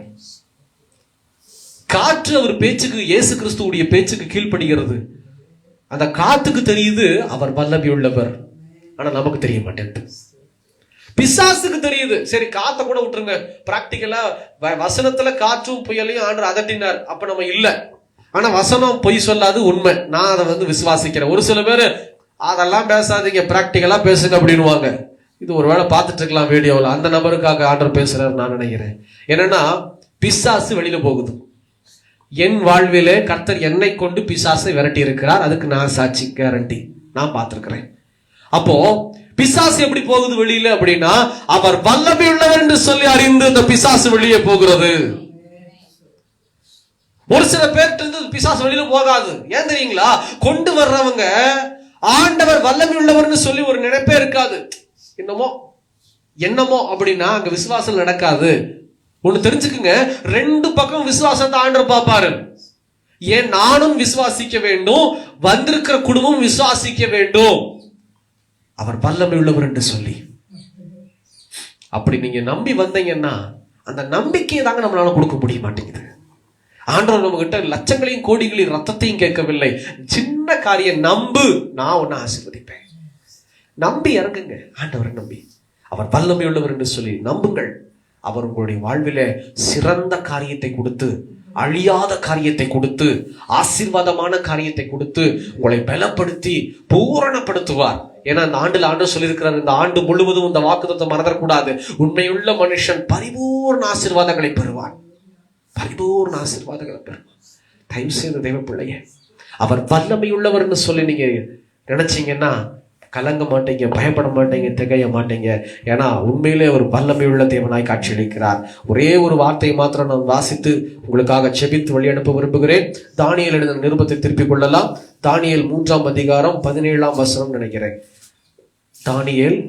காற்று அவர் பேச்சுக்கு, இயேசு கிறிஸ்துவுடைய பேச்சுக்கு கீழ்ப்படுகிறது. அந்த காத்துக்கு தெரியுது அவர் வல்லமை உள்ளவர். ஆனா நமக்கு தெரிய மாட்டேங்குது. பிசாசுக்கு தெரியுது. சரி, காத்த கூட விட்டுருங்க, பிராக்டிக்கலா வசனத்துல காற்றும் புயலையும் ஆண்டவர் அதட்டினார், அப்ப நம்ம இல்ல. ஆனா வசனம் பொய் சொல்லாது, உண்மை. நான் அதை விசுவாசிக்கிறேன். ஒரு சில பேர் அதெல்லாம் பேசாதீங்க, பிராக்டிக்கலா பேசுங்க அப்படின்னுவாங்க. இது ஒருவேளை பார்த்துட்டு இருக்கலாம் வீடியோவில். அந்த நபருக்காக ஆண்டவர் பேசுறாரு நான் நினைக்கிறேன். என்னன்னா பிசாசு வெளியில போகுது. என் வாழ்விலே கர்த்தர் என்னை கொண்டு பிசாசை விரட்டி இருக்கிறார். அதுக்கு நான் சாட்சி, கேரண்டி, நான் பார்த்திருக்கிறேன். அப்போ பிசாசு எப்படி போகுது வெளியில அப்படின்னா, அவர் வல்லமை உள்ளவர் என்று சொல்லி அறிந்து அந்த பிசாசு வெளியே போகிறது. ஒரு சில பேர்கிட்ட இருந்து பிசாசு வெளியில போகாது. ஏன் தெரியுங்களா? கொண்டு வர்றவங்க ஆண்டவர் வல்லமை உள்ளவர்னு சொல்லி ஒரு நினைப்பே இருக்காது. என்னமோ அப்படின்னா அங்க விசுவாசம் நடக்காது. ஒண்ணு தெரிஞ்சுக்குங்க, 2 பக்கம் விசுவாசத்தை ஆண்டவர் பார்ப்பாரு. ஏன் நானும் விசுவாசிக்க வேண்டும், வந்திருக்கிற குடும்பம் விசுவாசிக்க வேண்டும், அவர் வல்லமை உள்ளவர் என்று சொல்லி. அப்படி நீங்க நம்பி வந்தீங்கன்னா அந்த நம்பிக்கையை தாங்க நம்மளால கொடுக்க முடிய மாட்டேங்குது. ஆண்டவர் நம்ம கிட்ட லட்சங்களையும் கோடிகளையும் ரத்தத்தையும் கேட்கவில்லை. சின்ன காரியம் நம்பு, நான் உன்னை ஆசீர்வதிப்பேன். நம்பி இறங்குங்க, ஆண்டவரை நம்பி. அவர் வல்லமை உள்ளவர் என்று சொல்லி நம்புங்கள். அவர் உங்களுடைய வாழ்வில சிறந்த காரியத்தை கொடுத்து, அழியாத காரியத்தை கொடுத்து, ஆசீர்வாதமான காரியத்தை கொடுத்து உங்களை பலப்படுத்தி பூரணப்படுத்துவார். ஏன்னா அந்த ஆண்டுல ஆண்டு சொல்லியிருக்கிறார், இந்த ஆண்டு முழுவதும் இந்த வாக்குத்தத்தம் மறந்துடக்கூடாது. உண்மையுள்ள மனுஷன் பரிபூர்ண ஆசீர்வாதங்களை பெறுவார். பரிபூர்ண ஆசீர்வாதங்களை பெறுவார். தயவு செய்த தெய்வ பிள்ளைய, அவர் வல்லமை உள்ளவர்னு சொல்லி நீங்க நினைச்சீங்கன்னா கலங்க மாட்டீங்க, பயப்பட மாட்டீங்க, திகைய மாட்டீங்க. ஏன்னா உண்மையிலே ஒரு வல்லமை உள்ள தேவனாய் காட்சியளிக்கிறார். ஒரே ஒரு வார்த்தையை மாத்திரம் நான் வாசித்து உங்களுக்காக செபித்து வழியனுப்ப விரும்புகிறேன். தானியேல் எழுதின நிருபத்தை திருப்பிக் கொள்ளலாம். தானியேல் 3ஆம் அதிகாரம் 17ஆம் வசனம் நினைக்கிறேன். தானியேல்,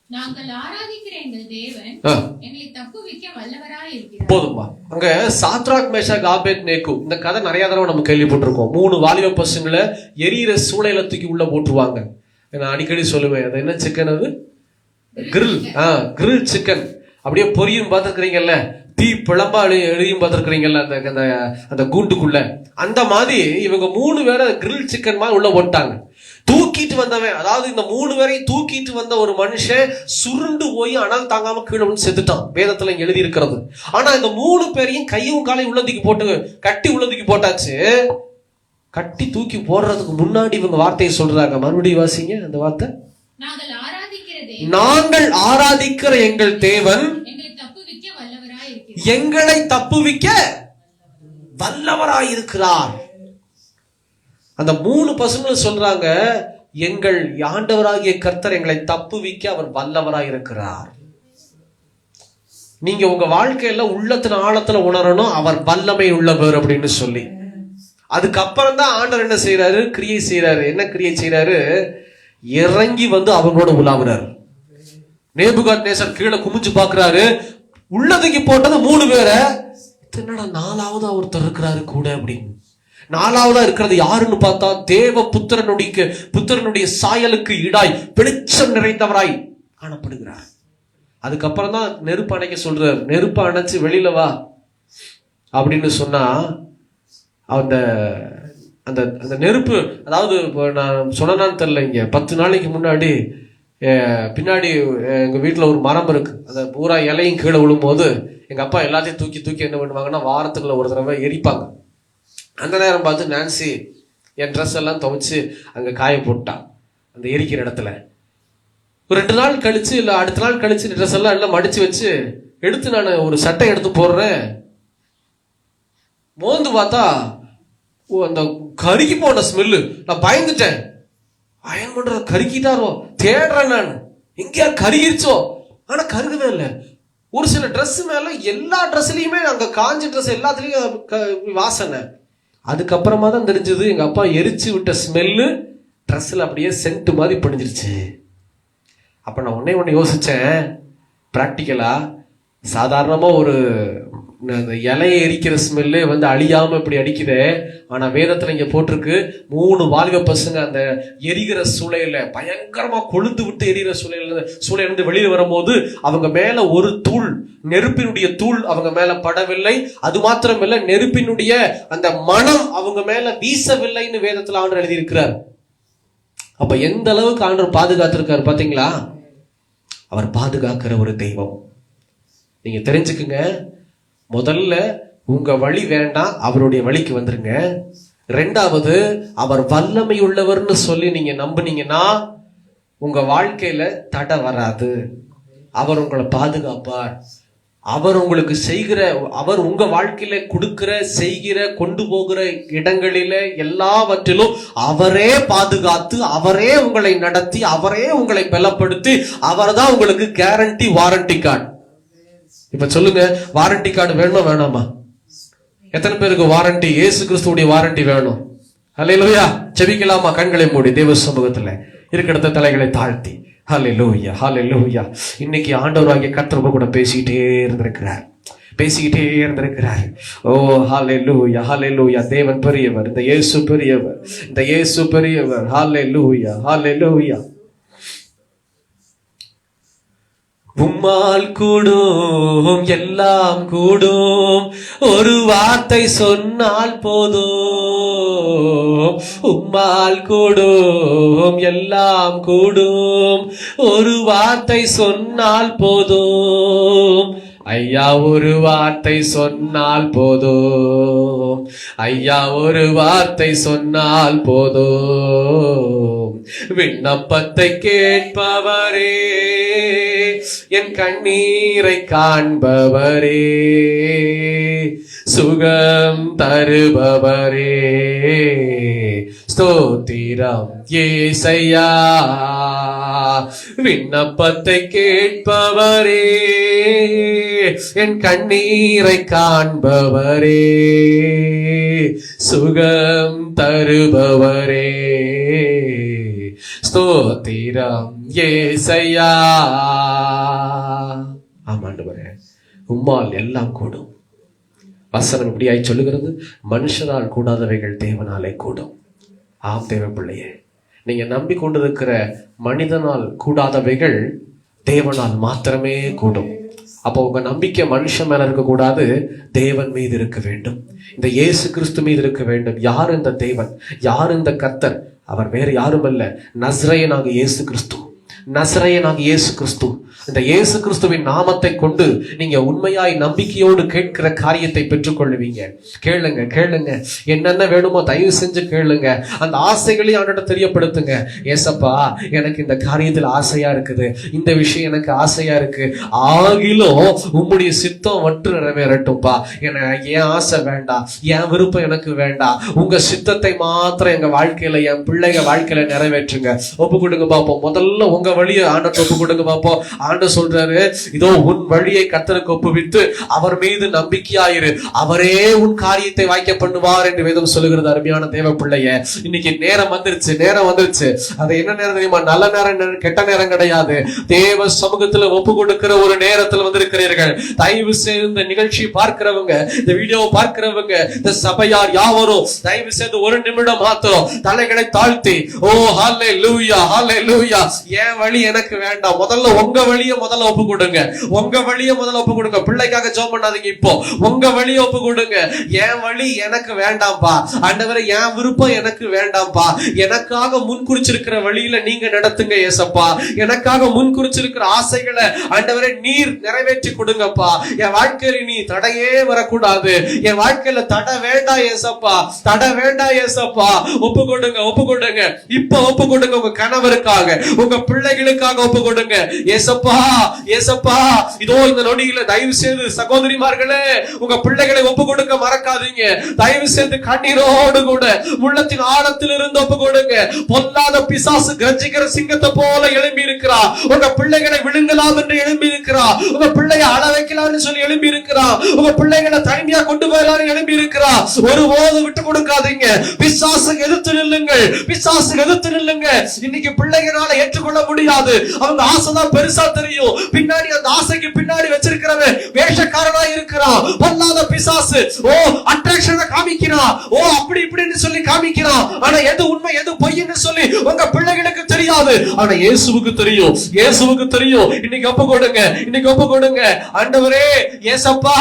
நாங்கள் ஆராதிக்கிற எங்கள் தேவன் எங்களை தப்புவிக்க வல்லவராய் இருக்கிறார். போதும்பா. அங்க சாத்ராக், மேஷாக், ஆபேத்நேகோ, இந்த கதை நிறைய தடவை நம்ம கேள்விப்பட்டிருக்கோம். 3 வாலிப பசங்களை எரியிற சூளையில தூக்கி உள்ள போட்டுருவாங்க. நான் அடிக்கடி சொல்லுவேன், அது என்ன சிக்கன்? அது கிரில் சிக்கன். அப்படியே பொரியும் பார்த்துருக்கிறீங்கல்ல, தீ பிளம்பா எரியும் பார்த்துருக்கிறீங்கல்ல அந்த கூண்டுக்குள்ள. அந்த மாதிரி இவங்க 3 பேரை கிரில் சிக்கன் மாதிரி உள்ள போட்டாங்க. தூக்கிட்டு வந்தவன், அதாவது இந்த 3 பேரையும் தூக்கிட்டு வந்த ஒரு மனுஷன் சுருண்டு போய் அனல் தாங்காம கீழே வந்து செத்துட்டான். வேதத்துல எழுதி இருக்கிறது. ஆனா இந்த 3 பேரையும் கையும் காலையும் உள்ளதுக்கு போட்டு கட்டி உள்ளதுக்கு போட்டாச்சு. கட்டி தூக்கி போடுறதுக்கு முன்னாடி இவங்க வார்த்தையை சொல்றாங்க. மறுபடியும் வாசிங்க அந்த வார்த்தை. நாங்கள் ஆராதிக்கிற எங்கள் தேவன் எங்களை தப்புவிக்க வல்லவராய் இருக்கிறார். அந்த 3 பசங்களும் சொல்றாங்க, எங்கள் ஆண்டவராகிய கர்த்தர் எங்களை தப்புவிக்க அவர் வல்லவராய் இருக்கிறார். நீங்க உங்க வாழ்க்கையில உள்ளத்தின் ஆழத்துல உணரணும் அவர் வல்லமை உள்ளவர் அப்படின்னு சொல்லி. அதுக்கப்புறம் தான் ஆண்டவர் என்ன செய்யறாரு? கிரியை செய்யறாரு. என்ன கிரியை செய்யறாரு? இறங்கி வந்து அவங்களோட உலாவுறாரு. நேபுகாத்நேசர் கீழே குமிஞ்சு பாக்குறாரு. உள்ளதுக்கு போட்டது 3 பேரை. என்னடா 4வது ஒருத்தர் இருக்கிறாரு கூட அப்படின்னு. 4வதா இருக்கிறது யாருன்னு பார்த்தா, தேவ புத்திரனுடைய சாயலுக்கு ஈடாய் வெளிச்சம் நிறைந்தவராய் காணப்படுகிறார். அதுக்கப்புறம் தான் நெருப்பு அணைக்க சொல்றார். நெருப்பு அணைச்சு வெளியில வா அப்படின்னு சொன்னா அந்த அந்த அந்த நெருப்பு, அதாவது நான் சொன்னான்னு தெரியல, இங்க 10 நாளைக்கு முன்னாடி பின்னாடி எங்க வீட்டுல ஒரு மரம் இருக்கு. அந்த பூரா இலையும் கீழே விழும்போது எங்க அப்பா எல்லாத்தையும் தூக்கி தூக்கி என்ன பண்ணுவாங்கன்னா வாரத்துக்குள்ள ஒரு தடவை எரிப்பாங்க. அந்த நேரம் பார்த்து நான்சி என் ட்ரெஸ் எல்லாம் துவைச்சு அங்க காய போட்டான் அந்த எரிக்கிற இடத்துல. ஒரு 2 நாள் கழிச்சு இல்ல அடுத்த நாள் கழிச்சு ட்ரெஸ் எல்லாம் மடிச்சு வச்சு எடுத்து நான் ஒரு சட்டை எடுத்து போடுறேன். மோந்து பார்த்தா அந்த கருகி போன ஸ்மெல்லு. நான் பயந்துட்டேன். அயன் பண்ற கருக்கிட்டாரோ தேடுறேன் நான், எங்கேயா கருகிருச்சோ. ஆனா கருகவே இல்லை. ஒரு சில ட்ரெஸ் மேல எல்லா ட்ரெஸ்லயுமே அங்க காஞ்ச ட்ரெஸ் எல்லாத்துலயும் வாசனை. அதுக்கப்புறமா தான் தெரிஞ்சது எங்க அப்பா எரிச்சு விட்ட ஸ்மெல்லு ட்ரெஸ்ல அப்படியே சென்ட் மாதிரி படிஞ்சிருச்சு. அப்ப நான் ஒண்ணு யோசிச்சேன், பிராக்டிக்கலா சாதாரணமா ஒரு அந்த இலையை எரிக்கிற ஸ்மெல்லு அழியாம இப்படி அடிக்குதே. ஆனா வேதத்துல இங்க போட்டிருக்கு 3 வாலிப பசங்க அந்த எரிகிற சூளையில பயங்கரமா கொழுந்து விட்டு எரிகிற சூளையிலிருந்து வெளியில வரும்போது அவங்க மேல ஒரு தூள், நெருப்பினுடைய தூள் அவங்க மேல படவில்லை. அது மாத்திரம் இல்ல, நெருப்பினுடைய அந்த மனம் அவங்க மேல வீசவில்லைன்னு வேதத்துல ஆண்டவர் எழுதி இருக்கிறார். அப்ப எந்த அளவுக்கு ஆண்டவர் பாதுகாத்திருக்காரு பாத்தீங்களா? அவர் பாதுகாக்கிற ஒரு தெய்வம். நீங்க தெரிஞ்சுக்குங்க, முதல்ல உங்க வழி வேண்டாம், அவருடைய வழிக்கு வந்துருங்க. 2வது, அவர் வல்லமை உள்ளவர்னு சொல்லி நீங்க நம்புனீங்கன்னா உங்க வாழ்க்கையில தடை வராது. அவர் உங்களை பாதுகாப்பார். அவர் உங்களுக்கு செய்கிற, அவர் உங்க வாழ்க்கையில கொடுக்கிற, செய்கிற, கொண்டு போகிற இடங்களில எல்லாவற்றிலும் அவரே பாதுகாத்து, அவரே உங்களை நடத்தி, அவரே உங்களை பலப்படுத்தி, அவர் தான் உங்களுக்கு கேரண்டி, வாரண்டி கார்டு. இப்ப சொல்லுங்க, வாரண்டி கார்டு வேணுமா வேணாமா? எத்தனை பேருக்கு வாரண்டி, இயேசு கிறிஸ்துவுடைய வாரண்டி வேணும்? ஹல்லேலூயா. ஜெபிக்கலாமா? கண்களை மூடி தேவ சமூகத்துல இருக்கிற தலைகளை தாழ்த்தி. ஹல்லேலூயா, ஹல்லேலூயா. இன்னைக்கு ஆண்டவராகிய கர்த்தர் கூட பேசிக்கிட்டே இருந்திருக்கிறார். ஓ ஹல்லேலூயா, ஹல்லேலூயா. தேவன் பெரியவர், இந்த இயேசு பெரியவர், இந்த இயேசு பெரியவர். ஹல்லேலூயா, ஹல்லேலூயா. உம்மால் கூடும் எல்லாம் கூடும், ஒரு வார்த்தை சொன்னால் போதும். உம்மால் கூடும் எல்லாம் கூடும், ஒரு வார்த்தை சொன்னால் போதும். ஐயா ஒரு வார்த்தை சொன்னால் போதும், ஐயா ஒரு வார்த்தை சொன்னால் போதும். விண்ணப்பத்தை கேட்பவரே, என் கண்ணீரை காண்பவரே, சுகம் தருபவரே, ஸ்தோத்திரம் ஏசையா. விண்ணப்பத்தை கேட்பவரே, என் கண்ணீரை காண்பவரே, சுகம் தருபவரே, ஸ்தோத்திரம் ஏசையா. ஆமாண்டவரே, உம்மால் எல்லாம் கூடும். வசனம் இப்படியாய் சொல்லுகிறது, மனுஷரால் கூடாதவைகள் தேவனாலே கூடும். ஆம் தேவ பிள்ளையே, நீங்க நம்பிக்கொண்டிருக்கிற மனிதனால் கூடாதவைகள் தேவனால் மாத்திரமே கூடும். அப்போ உங்க நம்பிக்கை மனுஷன் மேல இருக்க கூடாது, தேவன் மீது இருக்க வேண்டும். இந்த இயேசு கிறிஸ்து மீது இருக்க வேண்டும். யார் இந்த தேவன், யார் இந்த கர்த்தர்? அவர் வேறு யாரும் அல்ல, நசரேயனாகிய இயேசு கிறிஸ்து. நசரேயனாகிய இயேசு கிறிஸ்து. இந்த இயேசு கிறிஸ்துவின் நாமத்தை கொண்டு நீங்க உண்மையாய் நம்பிக்கையோடு கேட்கிற காரியத்தை பெற்றுக்கொள்ளுவீங்க. கேளுங்க, கேளுங்க, என்னென்ன வேணுமோ தயவு செஞ்சு கேளுங்க. அந்த ஆசைகளையும் அவன்கிட்ட தெரியப்படுத்துங்க. ஏசப்பா, எனக்கு இந்த காரியத்தில் ஆசையா இருக்குது, இந்த விஷயம் எனக்கு ஆசையா இருக்கு, ஆகிலும் உம்முடைய சித்தம் மட்டும் நிறைவேறட்டும்பா. எனக்கு என் ஆசை வேண்டாம், என் விருப்பம் எனக்கு வேண்டாம், உங்க சித்தத்தை மாத்திரம் எங்க வாழ்க்கையில, என் பிள்ளைங்க வாழ்க்கையில நிறைவேற்றுங்க. ஒப்பு கொடுங்க பாப்போம். முதல்ல உங்க வழியை ஆண்டவருக்கு ஒப்பு கொடுங்க பாப்போம். ஆண்டவர் சொல்றாரு, இதோ உன் வழியை கர்த்தருக்கு ஒப்புவித்து அவர் மீது நம்பிக்கையாயிரு, அவரே உன் காரியத்தை வாய்க்க பண்ணுவார் என்று வேதம் சொல்லுகிறது. அருமையான தேவ பிள்ளைய, இன்னைக்கு நேரம் வந்துருச்சு, நேரம் வந்துருச்சு. அது என்ன நேரம் தெரியுமா? நல்ல நேரம், கெட்ட நேரம் கிடையாது. தேவ சமூகத்துல ஒப்பு கொடுக்கிற ஒரு நேரத்துல வந்திருக்கிறீர்கள். தயவு செய்து இந்த நிகழ்ச்சி பார்க்கிறவங்க, இந்த வீடியோ பார்க்கிறவங்க, இந்த சபையார் யாவரும் தயவு செய்து ஒரு நிமிடம் மாத்திரம் தலைகளை தாழ்த்தி, ஓ ஹல்லேலூயா, ஹல்லேலூயா, என் என் வழி எனக்கு வேண்டாம். முதல்ல உங்க வழியை முதல்ல ஒப்பு கொடுங்க. உங்க வழியை முதல்ல ஒப்பு கொடுங்க. பிள்ளைக்காக ஜெபம் பண்ணாதீங்க. இப்போ உங்க வழியை ஒப்பு கொடுங்க. என் வழி எனக்கு வேண்டாம்பா ஆண்டவரே, என் விருப்பம் எனக்கு வேண்டாம்பா, எனக்காக முன் குறிச்சிருக்கிற வழியில நீங்க நடத்துங்க ஏசப்பா. எனக்காக முன் குறிச்சிருக்கிற ஆசைகளை ஆண்டவரே நீர் நிறைவேற்றி கொடுங்கப்பா. என் வாழ்க்கையில நீ தடையே வரக்கூடாது. என் வாழ்க்கையில தடை வேண்டாம் ஏசப்பா, தடை வேண்டாம் ஏசப்பா. ஒப்பு கொடுங்க, ஒப்பு கொடுங்க. இப்ப ஒப்பு கொடுங்க. உங்க கணவருக்காக, உங்க பிள்ளைகளுக்காக ஒப்பு கொடுங்க ஏசப்பா. ஏசப்பா, இதோ இந்த நொடியில தயவு செய்து சகோதரிமார்களே, உங்க பிள்ளைகளை ஒப்பு கொடுக்க மறக்காதீங்க. தயவு செய்து கண்ணீரோடு கூட உள்ளத்தின் ஆழத்தில் இருந்து ஒப்பு கொடுங்க. பொல்லாத பிசாசு கர்ஜிக்கிற சிங்கத்தை போல எழும்பி இருக்கிறா. உங்க பிள்ளைகளை விழுங்கலாம் என்று எழும்பி இருக்கிறா. உங்க பிள்ளையை அழ வைக்கலாம்னு சொல்லி எழும்பி இருக்கிறா. உங்க பிள்ளைகளை தனிமையா கொண்டு போயலாம்னு எழும்பி இருக்கிறா. ஒருபோதும் விட்டு கொடுக்காதீங்க. பிசாசு எதிர்த்து நில்லுங்கள், பிசாசு எதிர்த்து நில்லுங்க. இன்னைக்கு பிள்ளைகளால ஏற்றுக்கொள்ள முடியாது. அவங்க ஆசைதான் பெருசா தெரியும். பின்னாடி அந்த ஆசைக்கு பின்னாடி வச்சிருக்கிறவன் வேஷக்காரனா இருக்கிறான். பொல்லாத பிசாசு ஓ அட்ராக்ஷனை காமிக்கிறான். ஓ அப்படி இப்படின்னு சொல்லி காமிக்கிறான். ஆனா எது உண்மை எது பொய்ன்னு சொல்லி உங்க பிள்ளைகளுக்கு தெரியாது. ஆனா இயேசுவுக்கு தெரியும், இயேசுவுக்கு தெரியும். இன்னைக்கு ஒப்பு கொடுங்க, இன்னைக்கு ஒப்பு கொடுங்க. ஆண்டவரே ஏசப்பா,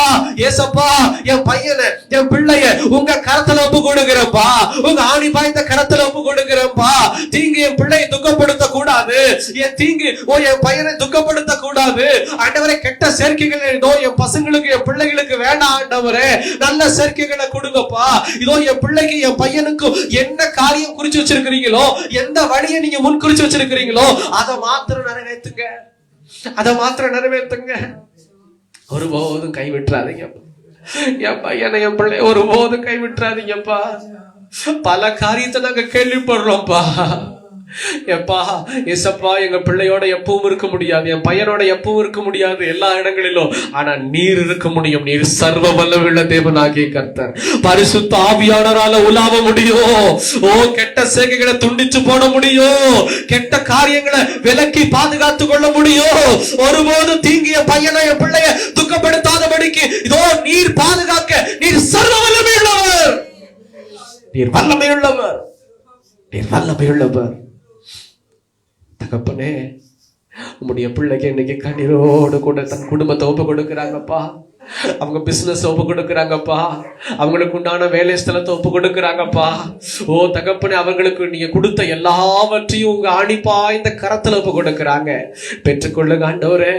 ஏசப்பா, என் பையனை என் பிள்ளைய உங்க கரத்துல ஒப்பு கொடுக்கிறப்பா. உங்க ஆணி பாய்ந்த கரத்துல ஒப்பு கொடுக்கிறப்பா. தீங்கு என் பிள்ளையை துக்கப்படுத்த கூடாது. என் தீங்கு என் பையனை துக்கப்படுத்த கூடாது. ஆண்டவரே கெட்ட சேர்க்கைகள் இதோ என் பசங்களுக்கு என் பிள்ளைகளுக்கு வேண்டாம் ஆண்டவரே. நல்ல சேர்க்கைகளை கொடுங்கப்பா. இதோ என் பிள்ளைக்கு என் பையனுக்கு என்ன காரியம் குறிச்சு வச்சிருக்கிறீங்களோ, எந்த வழியை நீங்க முன் குறிச்சு வச்சிருக்கிறீங்களோ அதை மாத்திரம் நிறைவேற்றுங்க, அதை மாத்திரம் நிறைவேற்றுங்க. ஒருபோதும் கைவிட்டுறாதீங்க என் பையனை என் பிள்ளை, ஒருபோதும் கைவிட்டுறாதீங்கப்பா. பல காரியத்தை நாங்க கேள்விப்படுறோம்ப்பா. எப்பா ஏசப்பா, எங்க பிள்ளையோட எப்பவும் இருக்க முடியாது, என் பையனோட எப்பவும் இருக்க முடியாது எல்லா இடங்களிலும். ஆனா நீர் இருக்க முடியும். நீர் சர்வ வல்லமையுள்ள தேவனாகிய கர்த்தர். பரிசுத்த ஆவியானவரால உலாவ முடியும். ஓ கெட்ட சேகைகளை துண்டிச்சு போட முடியும். கெட்ட காரியங்களை விலக்கி பாதுகாத்து கொள்ள முடியும். ஒருபோதும் தீங்கிய பையனை என் பிள்ளைய துக்கப்படுத்தாதபடிக்கு இதோ நீர் பாதுகாக்க நீர் சர்வ வல்லமையுள்ளவர். நீர் வல்லமையுள்ளவர், நீர் வல்லமையுள்ளவர். தகப்பனே, உம்முடைய பிள்ளைக்கு இன்னைக்கு கண்ணீரோடு கூட தன் குடும்பத்தை ஒப்பு கொடுக்கிறாங்கப்பா. அவங்க பிசினஸ் ஒப்பு கொடுக்கிறாங்கப்பா. அவங்களுக்கு உண்டான வேலை ஸ்தலத்தை ஒப்பு கொடுக்கிறாங்கப்பா. ஓ தகப்பனே, அவங்களுக்கு நீங்க கொடுத்த எல்லாவற்றையும் உங்க ஆணிப்பா இந்த கரத்துல ஒப்பு கொடுக்கிறாங்க. பெற்றுக்கொள்ளுங்க ஆண்டவரே.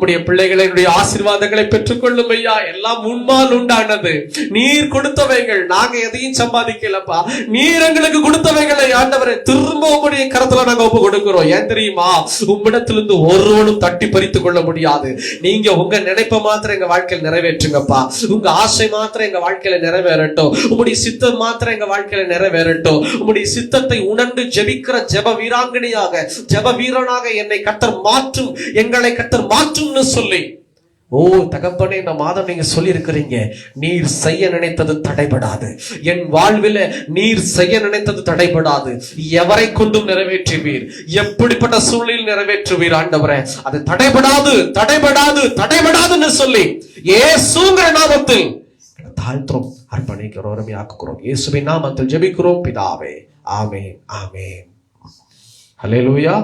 உடைய பிள்ளைகளுடைய ஆசீர்வாதங்களை பெற்றுக்கொள்ளும் ஐயா. எல்லாம் முன்மால் உண்டானது, நீர் கொடுத்தவைகள். நாங்க எதையும் சம்பாதிக்கலப்பா, நீர் எங்களுக்கு கொடுத்தவைகளை ஆண்டவரே திரும்ப உங்களுடைய கரத்துல நாங்க ஒப்பு கொடுக்கிறோம். ஏன் தெரியுமா? உம்மிடத்திலிருந்து ஒருவனும் தட்டி பறித்துக் கொள்ள முடியாது. நீங்க உங்க நினைப்ப மாத்திரம் எங்க வாழ்க்கையில் நிறைவேற்றுங்கப்பா. உங்க ஆசை மாத்திரம் எங்க வாழ்க்கையில நிறைவேறட்டும். உங்களுடைய சித்தம் மாத்திரம் எங்க வாழ்க்கையில நிறைவேறட்டும். உங்களுடைய சித்தத்தை உணர்ந்து ஜெபிக்கிற ஜெப வீராங்கனையாக, ஜெப வீரனாக என்னை கர்த்தர் மாற்றும், எங்களை கர்த்தர் மாற்றும்னு சொல்லி ஓ தகப்பனே, இந்த மாதம் நீங்க சொல்லி இருக்கிறீங்க, நீர் செய்ய நினைத்தது தடைபடாது. என் வாழ்வில் நீர் செய்ய நினைத்தது தடைபடாது. எவரை கொண்டும் நிறைவேற்றுவீர். எப்படிப்பட்ட சூழலில் நிறைவேற்றுவீர் ஆண்டவரே. அது தடைபடாது, தடைபடாது, தடைபடாதுன்னு சொல்லி இயேசுங்கிற நாமத்தில் தாழ்த்துறோம், அர்ப்பணிக்கிறோம், அருமையாக்குகிறோம். இயேசுவின் நாமத்தில் ஜெபிக்கிறோம் பிதாவே. ஆமென், ஆமென். ஹல்லேலூயா.